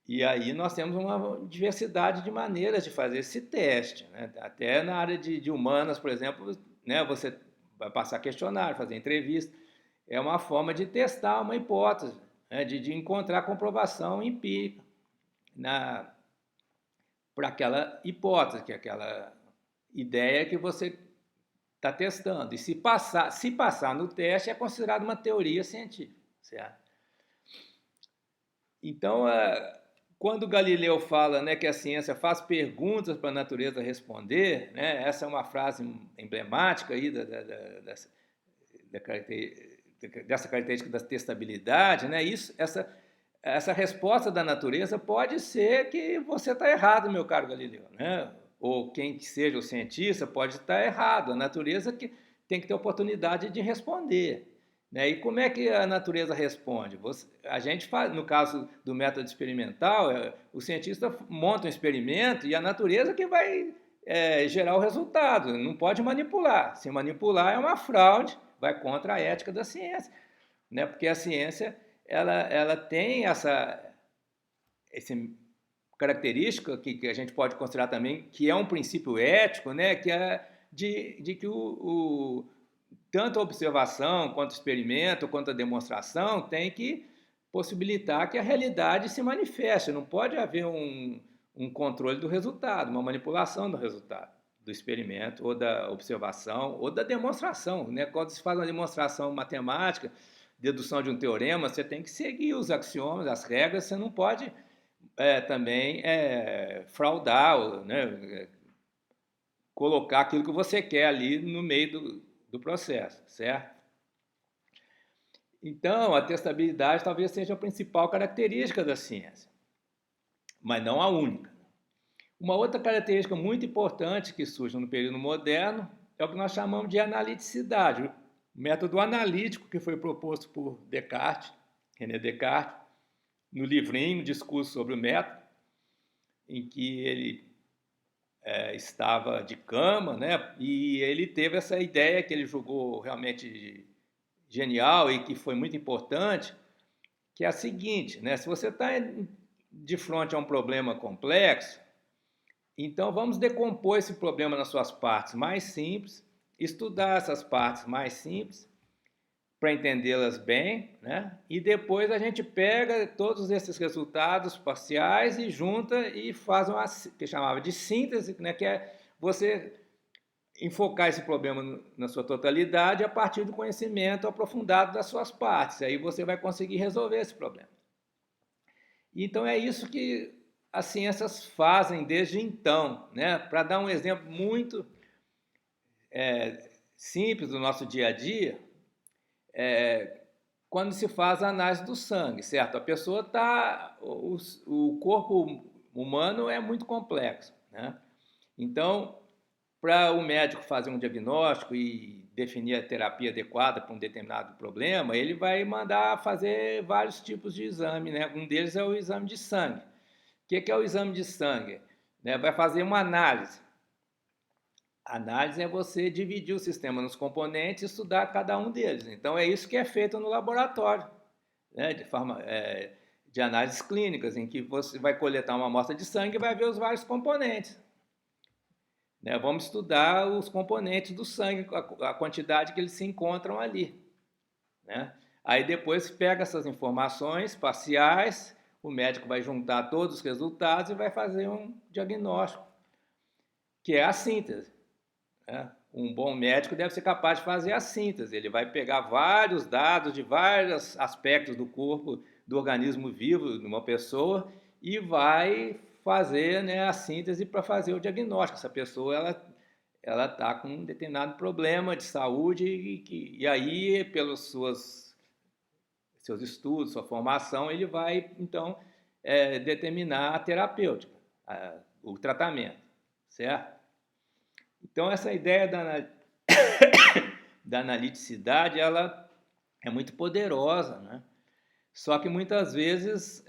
E aí nós temos uma diversidade de maneiras de fazer esse teste, né? Até na área de humanas, por exemplo, né, você vai passar questionário, fazer entrevista, é uma forma de testar uma hipótese, né, de encontrar comprovação empírica para aquela hipótese, que é aquela ideia que você está testando. E se passar no teste, é considerado uma teoria científica, certo? Então, quando Galileu fala, né, que a ciência faz perguntas para a natureza responder, né, essa é uma frase emblemática aí dessa característica da testabilidade, né, essa resposta da natureza pode ser que você está errado, meu caro Galileu, né? Ou quem que seja o cientista pode estar errado. A natureza que tem que ter oportunidade de responder. Né? E como é que a natureza responde? A gente faz, no caso do método experimental, o cientista monta um experimento e a natureza que vai gerar o resultado. Não pode manipular. Se manipular é uma fraude, vai contra a ética da ciência. Né? Porque a ciência ela tem essa característica que a gente pode considerar também que é um princípio ético, né? Que é de que tanto a observação, quanto o experimento, quanto a demonstração tem que possibilitar que a realidade se manifeste. Não pode haver um controle do resultado, uma manipulação do resultado do experimento, ou da observação, ou da demonstração. Né? Quando se faz uma demonstração matemática, dedução de um teorema, você tem que seguir os axiomas, as regras, você não pode também fraudar, né? Colocar aquilo que você quer ali no meio do processo, certo? Então, a testabilidade talvez seja a principal característica da ciência, mas não a única. Uma outra característica muito importante que surge no período moderno é o que nós chamamos de analiticidade, o método analítico que foi proposto por Descartes, René Descartes, no livrinho Discurso sobre o Método, em que ele estava de cama, né? E ele teve essa ideia que ele julgou realmente genial e que foi muito importante, que é a seguinte, né? Se você está de frente a um problema complexo, então vamos decompor esse problema nas suas partes mais simples, estudar essas partes mais simples para entendê-las bem, né? E depois a gente pega todos esses resultados parciais e junta e faz uma que chamava de síntese, né? Que é você enfocar esse problema na sua totalidade a partir do conhecimento aprofundado das suas partes. Aí você vai conseguir resolver esse problema. Então é isso que as ciências fazem desde então, né? Para dar um exemplo muito simples do nosso dia a dia, quando se faz a análise do sangue, certo? A pessoa está... O corpo humano é muito complexo, né? Então, para o médico fazer um diagnóstico e definir a terapia adequada para um determinado problema, ele vai mandar fazer vários tipos de exame, né? Um deles é o exame de sangue. O que é o exame de sangue? Vai fazer uma análise. A análise é você dividir o sistema nos componentes e estudar cada um deles. Então, é isso que é feito no laboratório, né? De análises clínicas, em que você vai coletar uma amostra de sangue e vai ver os vários componentes. Vamos estudar os componentes do sangue, a quantidade que eles se encontram ali. Né? Aí depois pega essas informações parciais, o médico vai juntar todos os resultados e vai fazer um diagnóstico, que é a síntese. Né? Um bom médico deve ser capaz de fazer a síntese. Ele vai pegar vários dados de vários aspectos do corpo, do organismo vivo de uma pessoa e vai fazer, né, a síntese para fazer o diagnóstico. Essa pessoa ela está com um determinado problema de saúde e aí, pelos seus estudos, sua formação, ele vai, então, determinar a terapêutica, o tratamento, certo? Então, essa ideia da analiticidade, ela é muito poderosa, né? Só que muitas vezes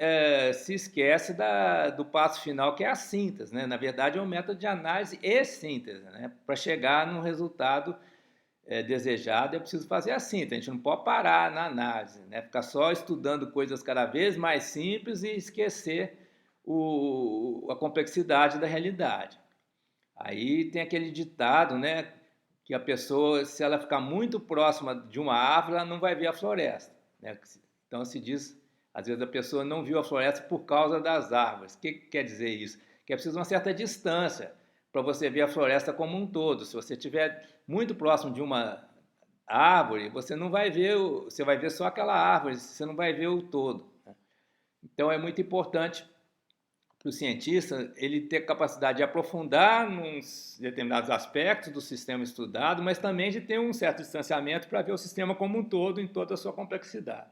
se esquece do passo final, que é a síntese, né? Na verdade, é um método de análise e síntese, né? Para chegar num resultado desejado, é preciso fazer assim, então a gente não pode parar na análise, né? Ficar só estudando coisas cada vez mais simples e esquecer a complexidade da realidade. Aí tem aquele ditado, né, que a pessoa, se ela ficar muito próxima de uma árvore, ela não vai ver a floresta, né? Então se diz, às vezes a pessoa não viu a floresta por causa das árvores. O que quer dizer isso? Que é preciso uma certa distância para você ver a floresta como um todo. Se você estiver muito próximo de uma árvore, você não vai ver, você vai ver só aquela árvore, você não vai ver o todo. Então é muito importante para o cientista ele ter capacidade de aprofundar nos determinados aspectos do sistema estudado, mas também de ter um certo distanciamento para ver o sistema como um todo, em toda a sua complexidade.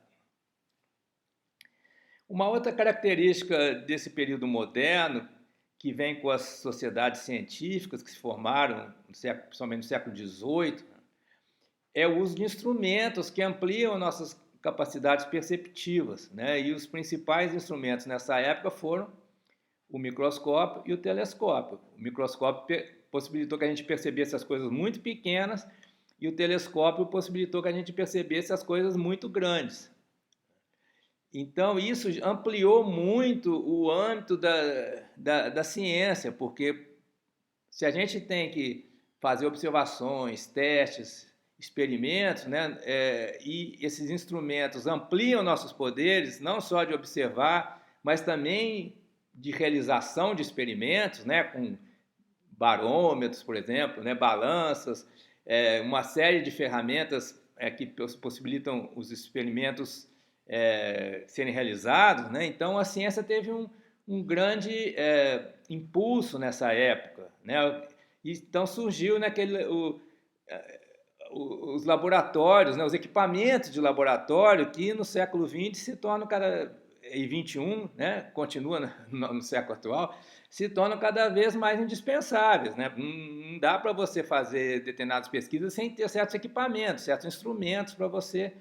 Uma outra característica desse período moderno, que vem com as sociedades científicas que se formaram, principalmente no século XVIII, é o uso de instrumentos que ampliam nossas capacidades perceptivas, né? E os principais instrumentos nessa época foram o microscópio e o telescópio. O microscópio possibilitou que a gente percebesse as coisas muito pequenas e o telescópio possibilitou que a gente percebesse as coisas muito grandes. Então, isso ampliou muito o âmbito da ciência, porque se a gente tem que fazer observações, testes, experimentos, né, e esses instrumentos ampliam nossos poderes, não só de observar, mas também de realização de experimentos, né, com barômetros, por exemplo, né, balanças, uma série de ferramentas que possibilitam os experimentos serem realizados, né? Então a ciência teve um grande impulso nessa época, né? Então surgiu os laboratórios, né? Os equipamentos de laboratório que no século XX se tornam e XXI, né? Continua no século atual, se tornam cada vez mais indispensáveis, né? Não dá para você fazer determinadas pesquisas sem ter certos equipamentos, certos instrumentos para você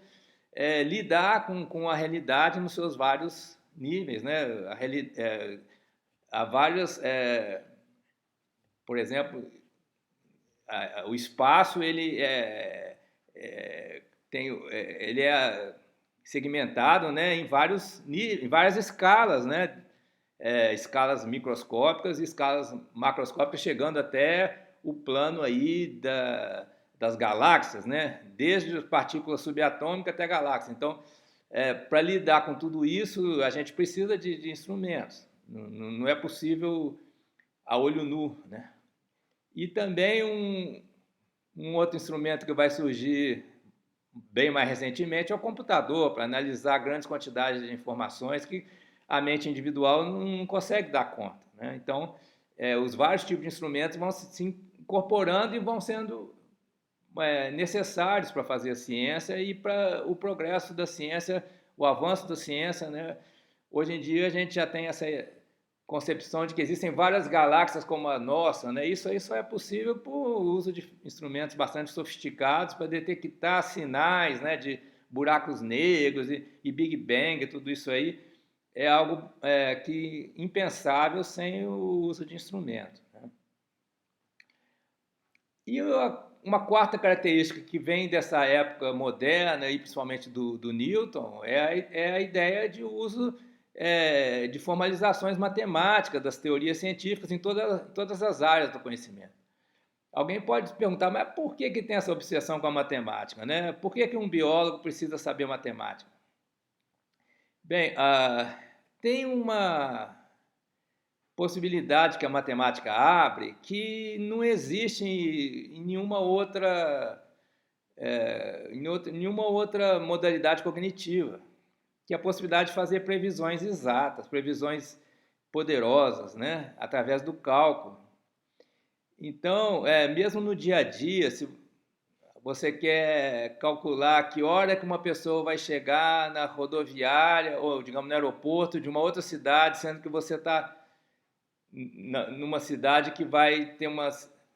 lidar com a realidade nos seus vários níveis, né? Há várias, por exemplo, o espaço ele ele é segmentado, né, em várias escalas, né? Escalas microscópicas e escalas macroscópicas, chegando até o plano aí das galáxias, né? Desde as partículas subatômicas até a galáxia. Então, para lidar com tudo isso, a gente precisa de instrumentos. Não é possível a olho nu, né? E também um outro instrumento que vai surgir bem mais recentemente é o computador, para analisar grandes quantidades de informações que a mente individual não consegue dar conta, né? Então, os vários tipos de instrumentos vão se incorporando e vão sendo necessários para fazer a ciência e para o progresso da ciência, o avanço da ciência, né? Hoje em dia a gente já tem essa concepção de que existem várias galáxias como a nossa, né? Isso aí só é possível por uso de instrumentos bastante sofisticados para detectar sinais, né, de buracos negros e Big Bang, tudo isso aí é algo que impensável sem o uso de instrumentos, né? E uma quarta característica que vem dessa época moderna, e principalmente do Newton, é a ideia de uso de formalizações matemáticas das teorias científicas em todas as áreas do conhecimento. Alguém pode perguntar, mas por que tem essa obsessão com a matemática, né? Por que um biólogo precisa saber matemática? Bem, tem uma possibilidade que a matemática abre que não existe em nenhuma outra modalidade cognitiva, que é a possibilidade de fazer previsões exatas, previsões poderosas, né, através do cálculo. Então, mesmo no dia a dia, se você quer calcular que hora que uma pessoa vai chegar na rodoviária ou, digamos, no aeroporto de uma outra cidade, sendo que você está numa cidade que vai ter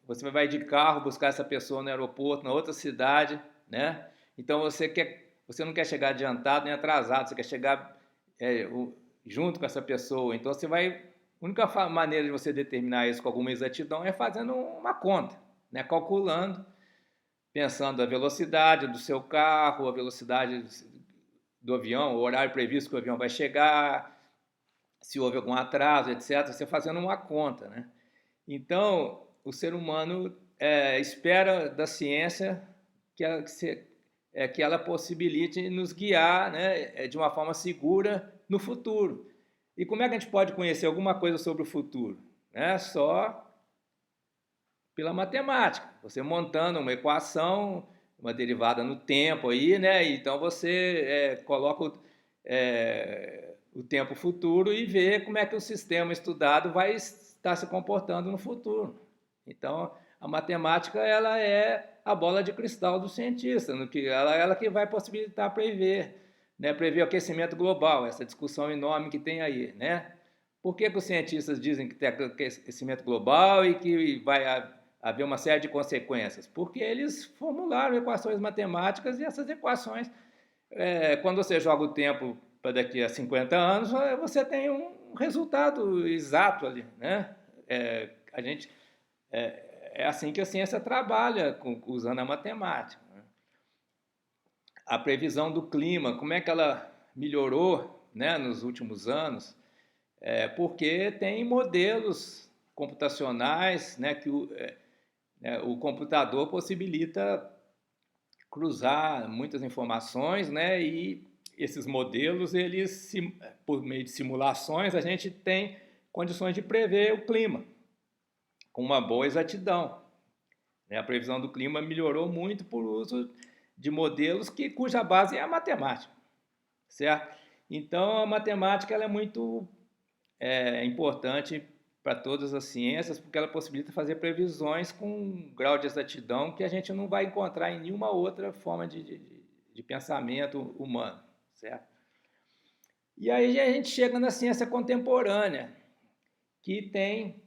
você vai de carro buscar essa pessoa no aeroporto, na outra cidade, né? Então você não quer chegar adiantado nem atrasado, você quer chegar junto com essa pessoa. Então a única maneira de você determinar isso com alguma exatidão é fazendo uma conta, né? Calculando pensando a velocidade do seu carro, a velocidade do avião, o horário previsto que o avião vai chegar, se houve algum atraso, etc. Você fazendo uma conta, né? Então, o ser humano espera da ciência que ela possibilite nos guiar, né, de uma forma segura no futuro. E como é que a gente pode conhecer alguma coisa sobre o futuro? Né? Só pela matemática. Você montando uma equação, uma derivada no tempo aí, né? Então você coloca o tempo futuro e vê como é que o sistema estudado vai estar se comportando no futuro. Então, a matemática ela é a bola de cristal do cientista, no que ela que vai possibilitar prever, né? Prever o aquecimento global, essa discussão enorme que tem aí, né? Por que os cientistas dizem que tem aquecimento global e que vai haver uma série de consequências? Porque eles formularam equações matemáticas e essas equações, quando você joga o tempo para daqui a 50 anos, você tem um resultado exato ali, né? A gente é assim que a ciência trabalha, usando a matemática, né? A previsão do clima, como é que ela melhorou, né, nos últimos anos? Porque tem modelos computacionais, né, que o computador possibilita cruzar muitas informações, né, e esses modelos, eles, por meio de simulações, a gente tem condições de prever o clima com uma boa exatidão. A previsão do clima melhorou muito por uso de modelos cuja base é a matemática, certo? Então, a matemática ela é muito importante para todas as ciências, porque ela possibilita fazer previsões com um grau de exatidão que a gente não vai encontrar em nenhuma outra forma de pensamento humano, certo? E aí a gente chega na ciência contemporânea, que tem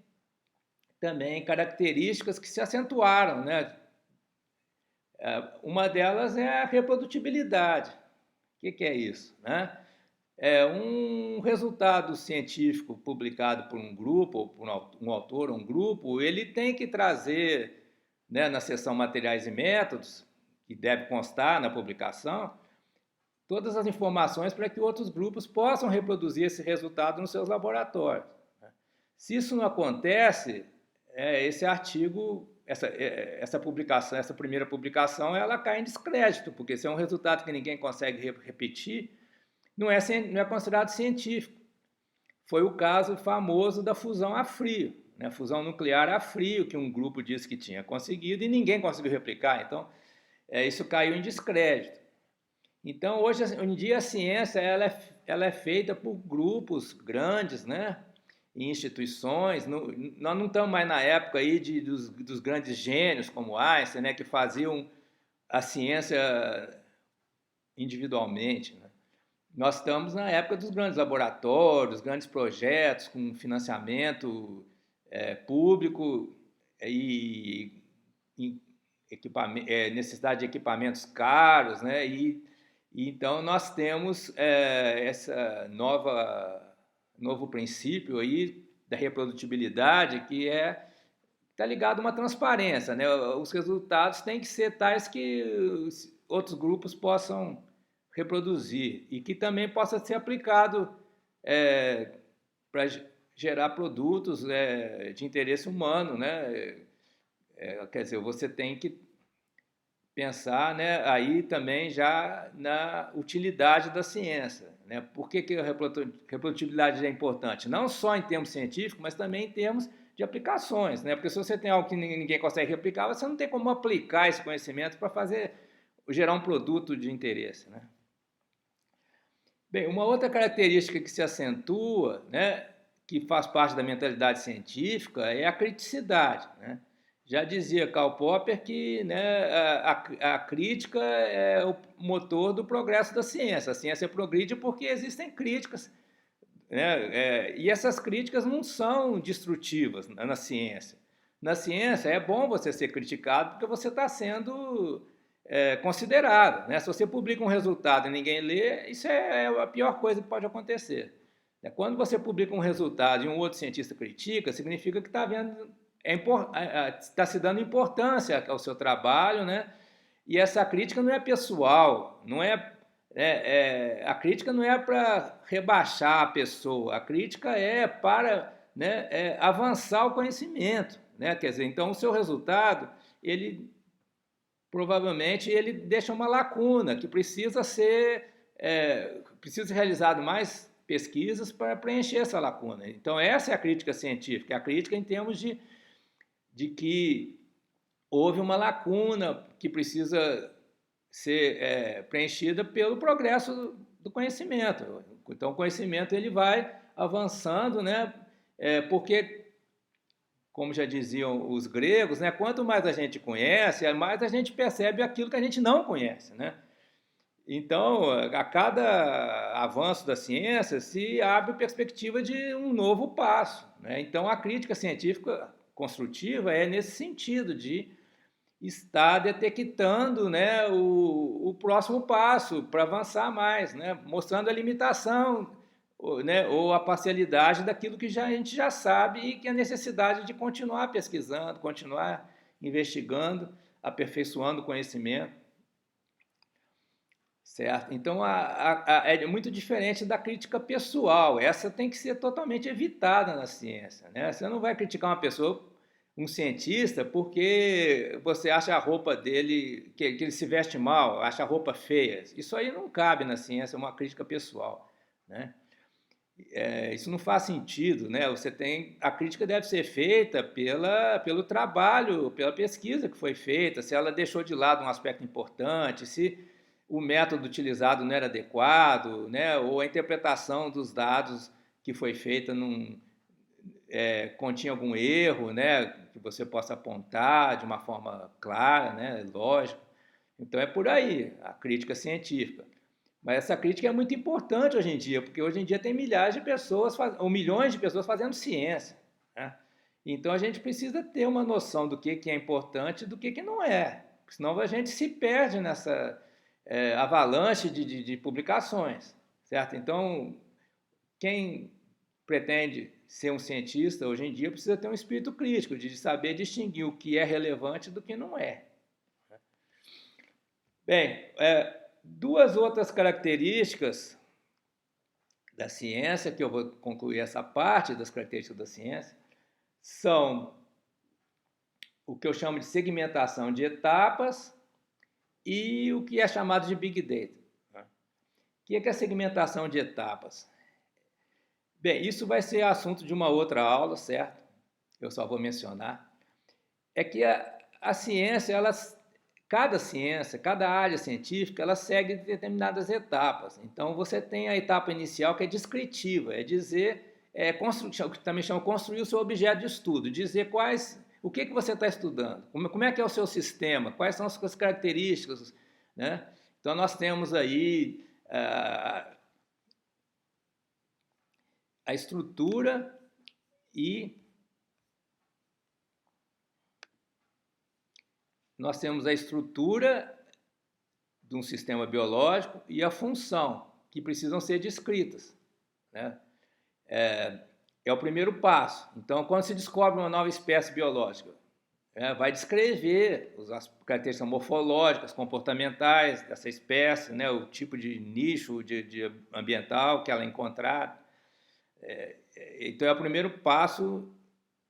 também características que se acentuaram, né? Uma delas é a reprodutibilidade. O que é isso, né? Um resultado científico publicado por um grupo, ou por um autor ou um grupo, ele tem que trazer, né, na seção materiais e métodos, que deve constar na publicação, todas as informações para que outros grupos possam reproduzir esse resultado nos seus laboratórios. Se isso não acontece, esse artigo, essa publicação, essa primeira publicação, ela cai em descrédito, porque se é um resultado que ninguém consegue repetir, não é considerado científico. Foi o caso famoso da fusão a frio, né? Fusão nuclear a frio, que um grupo disse que tinha conseguido e ninguém conseguiu replicar. Então, isso caiu em descrédito. Então, hoje em dia, a ciência ela é feita por grupos grandes, né? Em instituições. Nós não estamos mais na época aí dos grandes gênios como Einstein, né? Que faziam a ciência individualmente, né? Nós estamos na época dos grandes laboratórios, grandes projetos com financiamento público e necessidade de equipamentos caros, né? E então nós temos essa novo princípio aí da reprodutibilidade que está ligado a uma transparência, né? Os resultados têm que ser tais que outros grupos possam reproduzir e que também possa ser aplicado para gerar produtos de interesse humano, né? Quer dizer, você tem que pensar, né, aí também já na utilidade da ciência, né? Por que a reprodutibilidade é importante? Não só em termos científicos, mas também em termos de aplicações, né? Porque se você tem algo que ninguém consegue replicar, você não tem como aplicar esse conhecimento para gerar um produto de interesse, né? Bem, uma outra característica que se acentua, né, que faz parte da mentalidade científica, é a criticidade, né? Já dizia Karl Popper que, né, a crítica é o motor do progresso da ciência. A ciência progride porque existem críticas, né? E essas críticas não são destrutivas na ciência. Na ciência é bom você ser criticado porque você está sendo considerado, né? Se você publica um resultado e ninguém lê, isso é a pior coisa que pode acontecer. Quando você publica um resultado e um outro cientista critica, significa que está se dando importância ao seu trabalho, né? E essa crítica não é pessoal, não a crítica não é para rebaixar a pessoa, a crítica é para, né, avançar o conhecimento, né? Quer dizer, então o seu resultado, ele provavelmente ele deixa uma lacuna que precisa ser, precisa ser realizado mais pesquisas para preencher essa lacuna. Então essa é a crítica científica, é a crítica em termos de que houve uma lacuna que precisa ser preenchida pelo progresso do conhecimento. Então, o conhecimento ele vai avançando, né? Porque, como já diziam os gregos, né? Quanto mais a gente conhece, mais a gente percebe aquilo que a gente não conhece, né? Então, a cada avanço da ciência se abre perspectiva de um novo passo, né? Então, a crítica científica construtiva é nesse sentido de está detectando, né, o próximo passo para avançar mais, né, mostrando a limitação, né, ou a parcialidade daquilo que a gente já sabe e que a necessidade de continuar pesquisando, continuar investigando, aperfeiçoando o conhecimento, certo? Então é muito diferente da crítica pessoal. Essa tem que ser totalmente evitada na ciência, né? Você não vai criticar uma pessoa, um cientista, porque você acha a roupa dele, que ele se veste mal, acha a roupa feia. Isso aí não cabe na ciência, é uma crítica pessoal, né? Isso não faz sentido, né? A crítica deve ser feita pelo trabalho, pela pesquisa que foi feita, se ela deixou de lado um aspecto importante, se o método utilizado não era adequado, né? Ou a interpretação dos dados que foi feita continha algum erro, né, que você possa apontar de uma forma clara, né, lógica. Então é por aí a crítica científica. Mas essa crítica é muito importante hoje em dia, porque hoje em dia tem milhares de pessoas, ou milhões de pessoas fazendo ciência, né? Então a gente precisa ter uma noção do que é importante e do que não é, senão a gente se perde nessa avalanche de publicações, certo? Então, quem pretende ser um cientista hoje em dia precisa ter um espírito crítico, de saber distinguir o que é relevante do que não é. Bem, duas outras características da ciência, que eu vou concluir essa parte das características da ciência, são o que eu chamo de segmentação de etapas e o que é chamado de Big Data. O que é a segmentação de etapas? Bem, isso vai ser assunto de uma outra aula, certo? Eu só vou mencionar. É que a ciência, cada área científica, ela segue determinadas etapas. Então, você tem a etapa inicial que é descritiva, é dizer, que também chama construir o seu objeto de estudo, dizer o que você está estudando, como é que é o seu sistema, quais são as suas características, né? Então, nós temos aí a estrutura e nós temos a estrutura de um sistema biológico e a função, que precisam ser descritas, né? É o primeiro passo. Então, quando se descobre uma nova espécie biológica, vai descrever as características morfológicas, comportamentais dessa espécie, né? O tipo de nicho de ambiental que ela é encontrada. Então, o primeiro passo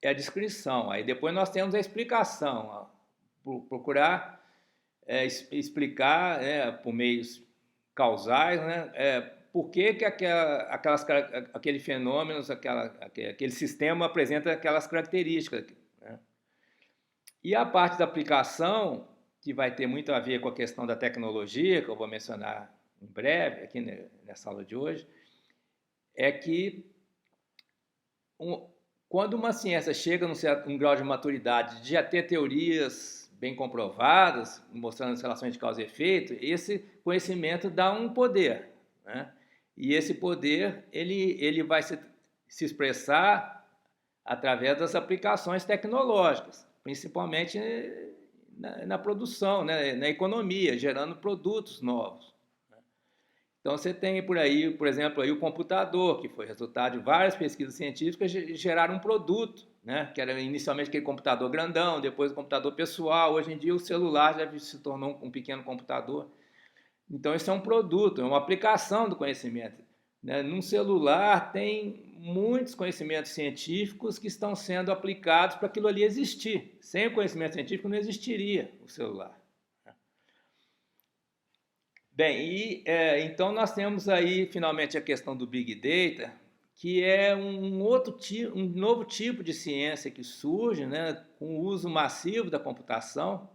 é a descrição. Aí depois nós temos a explicação, procurar explicar por meios causais, né, por que aquele fenômeno, aquele sistema apresenta aquelas características, né? E a parte da aplicação, que vai ter muito a ver com a questão da tecnologia, que eu vou mencionar em breve aqui nessa aula de hoje, é que quando uma ciência chega num grau de maturidade de já ter teorias bem comprovadas, mostrando as relações de causa e efeito, esse conhecimento dá um poder, né? E esse poder ele vai se expressar através das aplicações tecnológicas, principalmente na produção, né? Na economia, gerando produtos novos. Então, você tem por aí, por exemplo, aí o computador, que foi resultado de várias pesquisas científicas, geraram um produto, né? Que era inicialmente aquele computador grandão, depois o computador pessoal, hoje em dia o celular já se tornou um pequeno computador. Então, isso é um produto, é uma aplicação do conhecimento, né? Num celular tem muitos conhecimentos científicos que estão sendo aplicados para aquilo ali existir. Sem o conhecimento científico não existiria o celular. Bem, então nós temos aí finalmente a questão do Big Data, que é um novo tipo de ciência que surge, né, com o uso massivo da computação,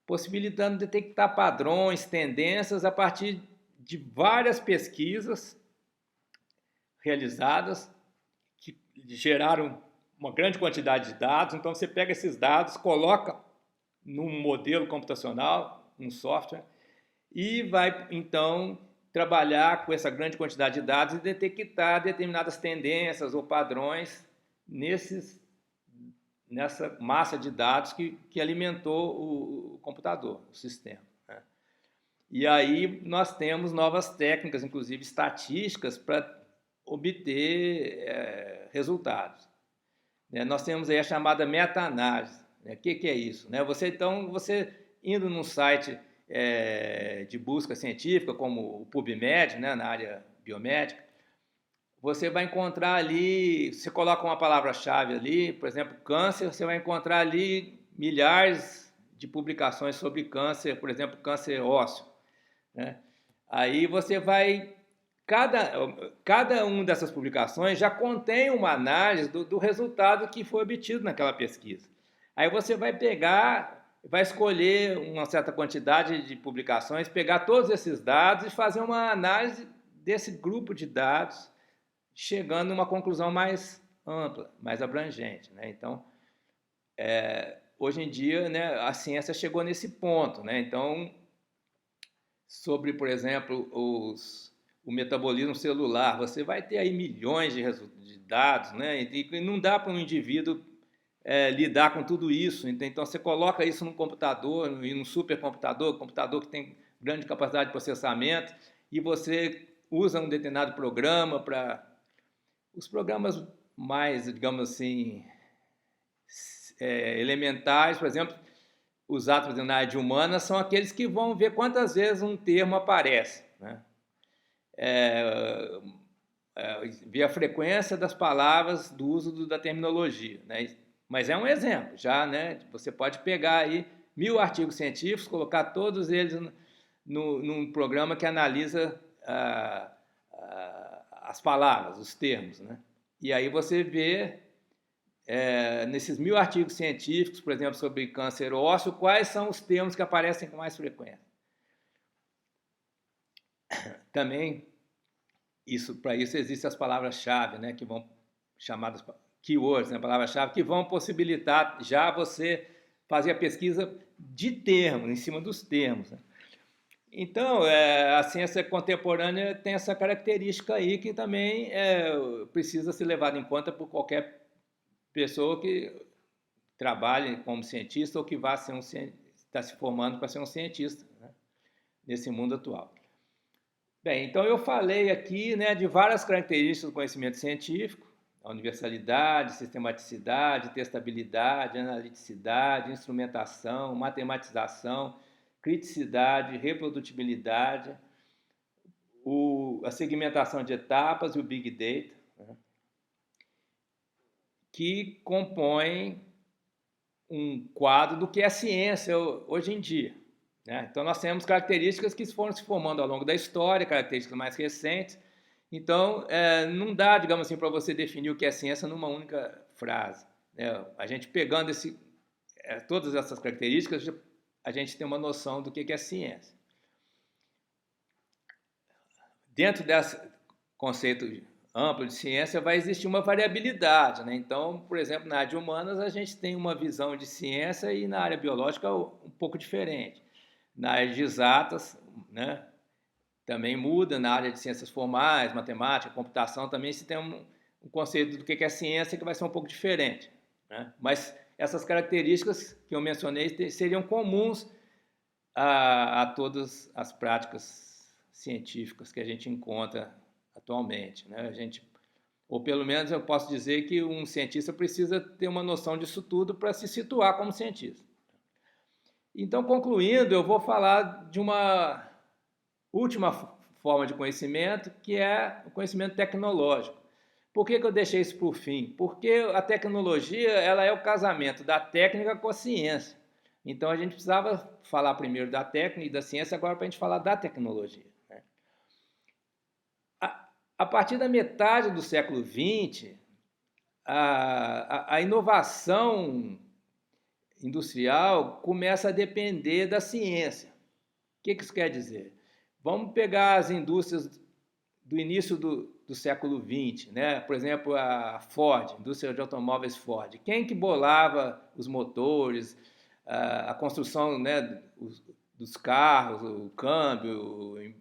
possibilitando detectar padrões, tendências a partir de várias pesquisas realizadas que geraram uma grande quantidade de dados. Então você pega esses dados, coloca num modelo computacional, num software, e vai então trabalhar com essa grande quantidade de dados e detectar determinadas tendências ou padrões nessa massa de dados que alimentou o computador, o sistema, né? E aí nós temos novas técnicas, inclusive estatísticas, para obter resultados, né? Nós temos aí a chamada meta-análise, né? O que é isso, né? Você indo num site de busca científica, como o PubMed, né, na área biomédica, você vai encontrar ali, você coloca uma palavra-chave ali, por exemplo, câncer, você vai encontrar ali milhares de publicações sobre câncer, por exemplo, câncer ósseo, né? Aí você vai, cada uma dessas publicações já contém uma análise do resultado que foi obtido naquela pesquisa. Aí você vai pegar, vai escolher uma certa quantidade de publicações, pegar todos esses dados e fazer uma análise desse grupo de dados, chegando a uma conclusão mais ampla, mais abrangente, né? Então, hoje em dia, né, a ciência chegou nesse ponto, né? Então, sobre, por exemplo, o metabolismo celular, você vai ter aí milhões de dados, né? E não dá para um indivíduo lidar com tudo isso. Então, você coloca isso num computador, em um supercomputador, computador que tem grande capacidade de processamento, e você usa um determinado programa para... Os programas mais, digamos assim, elementares, por exemplo, usados por exemplo, na área de humanas, são aqueles que vão ver quantas vezes um termo aparece, né? Ver a frequência das palavras do uso da terminologia, né? Mas é um exemplo, já, né? Você pode pegar aí 1000 artigos científicos, colocar todos eles num programa que analisa as palavras, os termos, né? E aí você vê nesses 1000 artigos científicos, por exemplo, sobre câncer ósseo, quais são os termos que aparecem com mais frequência. Também, para isso existem as palavras-chave, né, que vão chamadas keywords, né, palavras-chave, que vão possibilitar já você fazer a pesquisa de termos, em cima dos termos, né? Então, a ciência contemporânea tem essa característica aí que também precisa ser levada em conta por qualquer pessoa que trabalhe como cientista ou que vá ser está se formando para ser um cientista, né, nesse mundo atual. Bem, então eu falei aqui, né, de várias características do conhecimento científico: a universalidade, sistematicidade, testabilidade, analiticidade, instrumentação, matematização, criticidade, reprodutibilidade, a segmentação de etapas e o Big Data, né, que compõem um quadro do que é ciência hoje em dia, né? Então, nós temos características que foram se formando ao longo da história, características mais recentes. Então, não dá, digamos assim, para você definir o que é ciência numa única frase, né? A gente pegando todas essas características, a gente tem uma noção do que é ciência. Dentro desse conceito amplo de ciência vai existir uma variabilidade, né? Então, por exemplo, na área de humanas a gente tem uma visão de ciência e na área biológica um pouco diferente. Na área de exatas, né, também muda. Na área de ciências formais, matemática, computação, também se tem um conceito do que é ciência que vai ser um pouco diferente, né? Mas essas características que eu mencionei seriam comuns a todas as práticas científicas que a gente encontra atualmente, né? Ou pelo menos eu posso dizer que um cientista precisa ter uma noção disso tudo para se situar como cientista. Então, concluindo, eu vou falar de uma última forma de conhecimento, que é o conhecimento tecnológico. Por que eu deixei isso para o fim? Porque a tecnologia ela é o casamento da técnica com a ciência. Então, a gente precisava falar primeiro da técnica e da ciência, agora para a gente falar da tecnologia. A partir da metade do século XX, a inovação industrial começa a depender da ciência. O que isso quer dizer? Vamos pegar as indústrias do início do século XX, né? Por exemplo, a Ford, indústria de automóveis Ford. Quem que bolava os motores, a construção, né, dos carros, o câmbio, o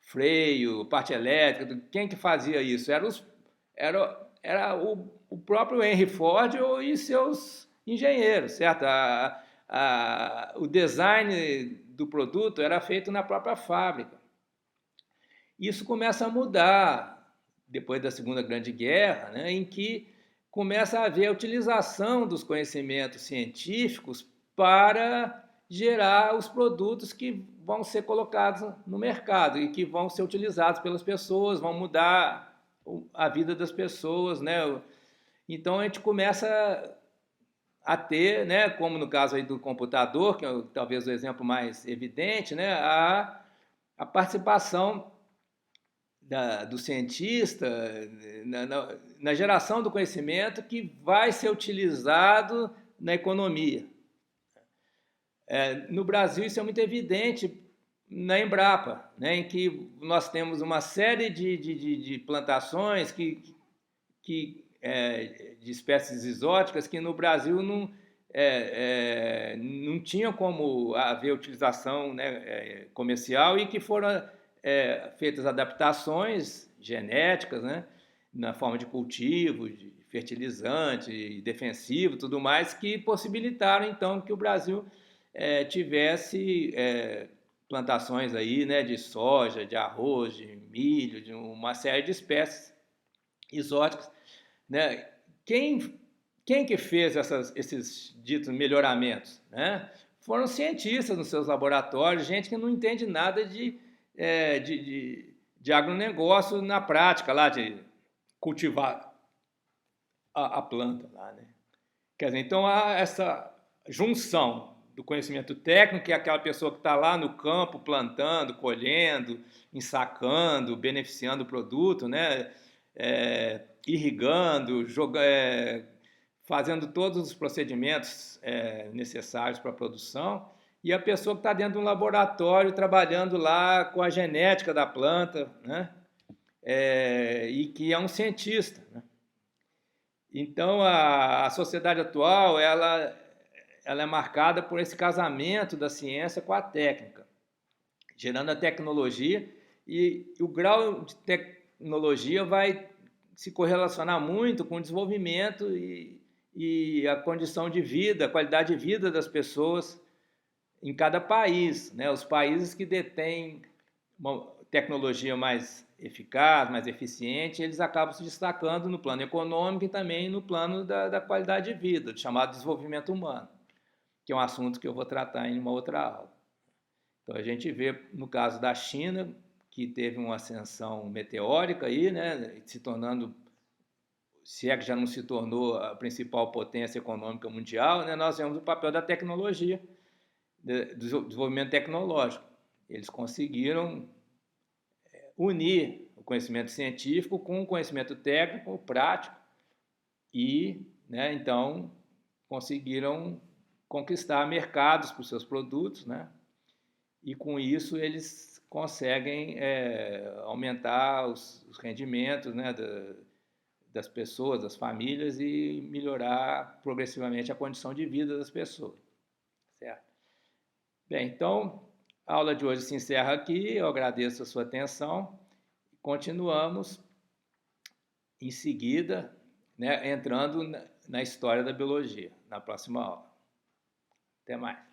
freio, parte elétrica? Quem que fazia isso? Era o próprio Henry Ford e seus engenheiros, certo? O design do produto era feito na própria fábrica. Isso começa a mudar depois da Segunda Grande Guerra, né, em que começa a haver a utilização dos conhecimentos científicos para gerar os produtos que vão ser colocados no mercado e que vão ser utilizados pelas pessoas, vão mudar a vida das pessoas, né? Então a gente começa a ter, né, como no caso aí do computador, que é talvez o exemplo mais evidente, né, a participação do cientista na geração do conhecimento que vai ser utilizado na economia. No Brasil isso é muito evidente na Embrapa, né, em que nós temos uma série de plantações de espécies exóticas que no Brasil não tinha como haver utilização, né, comercial e que foram feitas adaptações genéticas, né, na forma de cultivo, de fertilizante, defensivo, tudo mais, que possibilitaram então que o Brasil tivesse plantações aí, né, de soja, de arroz, de milho, de uma série de espécies exóticas, né? Quem que fez esses ditos melhoramentos, né? Foram cientistas nos seus laboratórios, gente que não entende nada de agronegócio na prática, lá de cultivar a planta. Lá, né? Quer dizer, então há essa junção do conhecimento técnico, que é aquela pessoa que está lá no campo plantando, colhendo, ensacando, beneficiando o produto, né? Irrigando, fazendo todos os procedimentos necessários para a produção, e a pessoa que está dentro de um laboratório trabalhando lá com a genética da planta, né? E que é um cientista, né? Então, a sociedade atual ela é marcada por esse casamento da ciência com a técnica, gerando a tecnologia, e o grau de tecnologia vai se correlacionar muito com o desenvolvimento e a condição de vida, a qualidade de vida das pessoas em cada país, né? Os países que detêm uma tecnologia mais eficaz, mais eficiente, eles acabam se destacando no plano econômico e também no plano da qualidade de vida, chamado desenvolvimento humano, que é um assunto que eu vou tratar em uma outra aula. Então a gente vê no caso da China, que teve uma ascensão meteórica aí, né, se tornando, se é que já não se tornou a principal potência econômica mundial, né, nós vemos o papel da tecnologia, do desenvolvimento tecnológico. Eles conseguiram unir o conhecimento científico com o conhecimento técnico, prático, e, né, então, conseguiram conquistar mercados para os seus produtos, né? E com isso eles conseguem aumentar os rendimentos, né, das pessoas, das famílias, e melhorar progressivamente a condição de vida das pessoas, certo? Bem, então a aula de hoje se encerra aqui, eu agradeço a sua atenção, continuamos em seguida, né, entrando na história da biologia, na próxima aula. Até mais.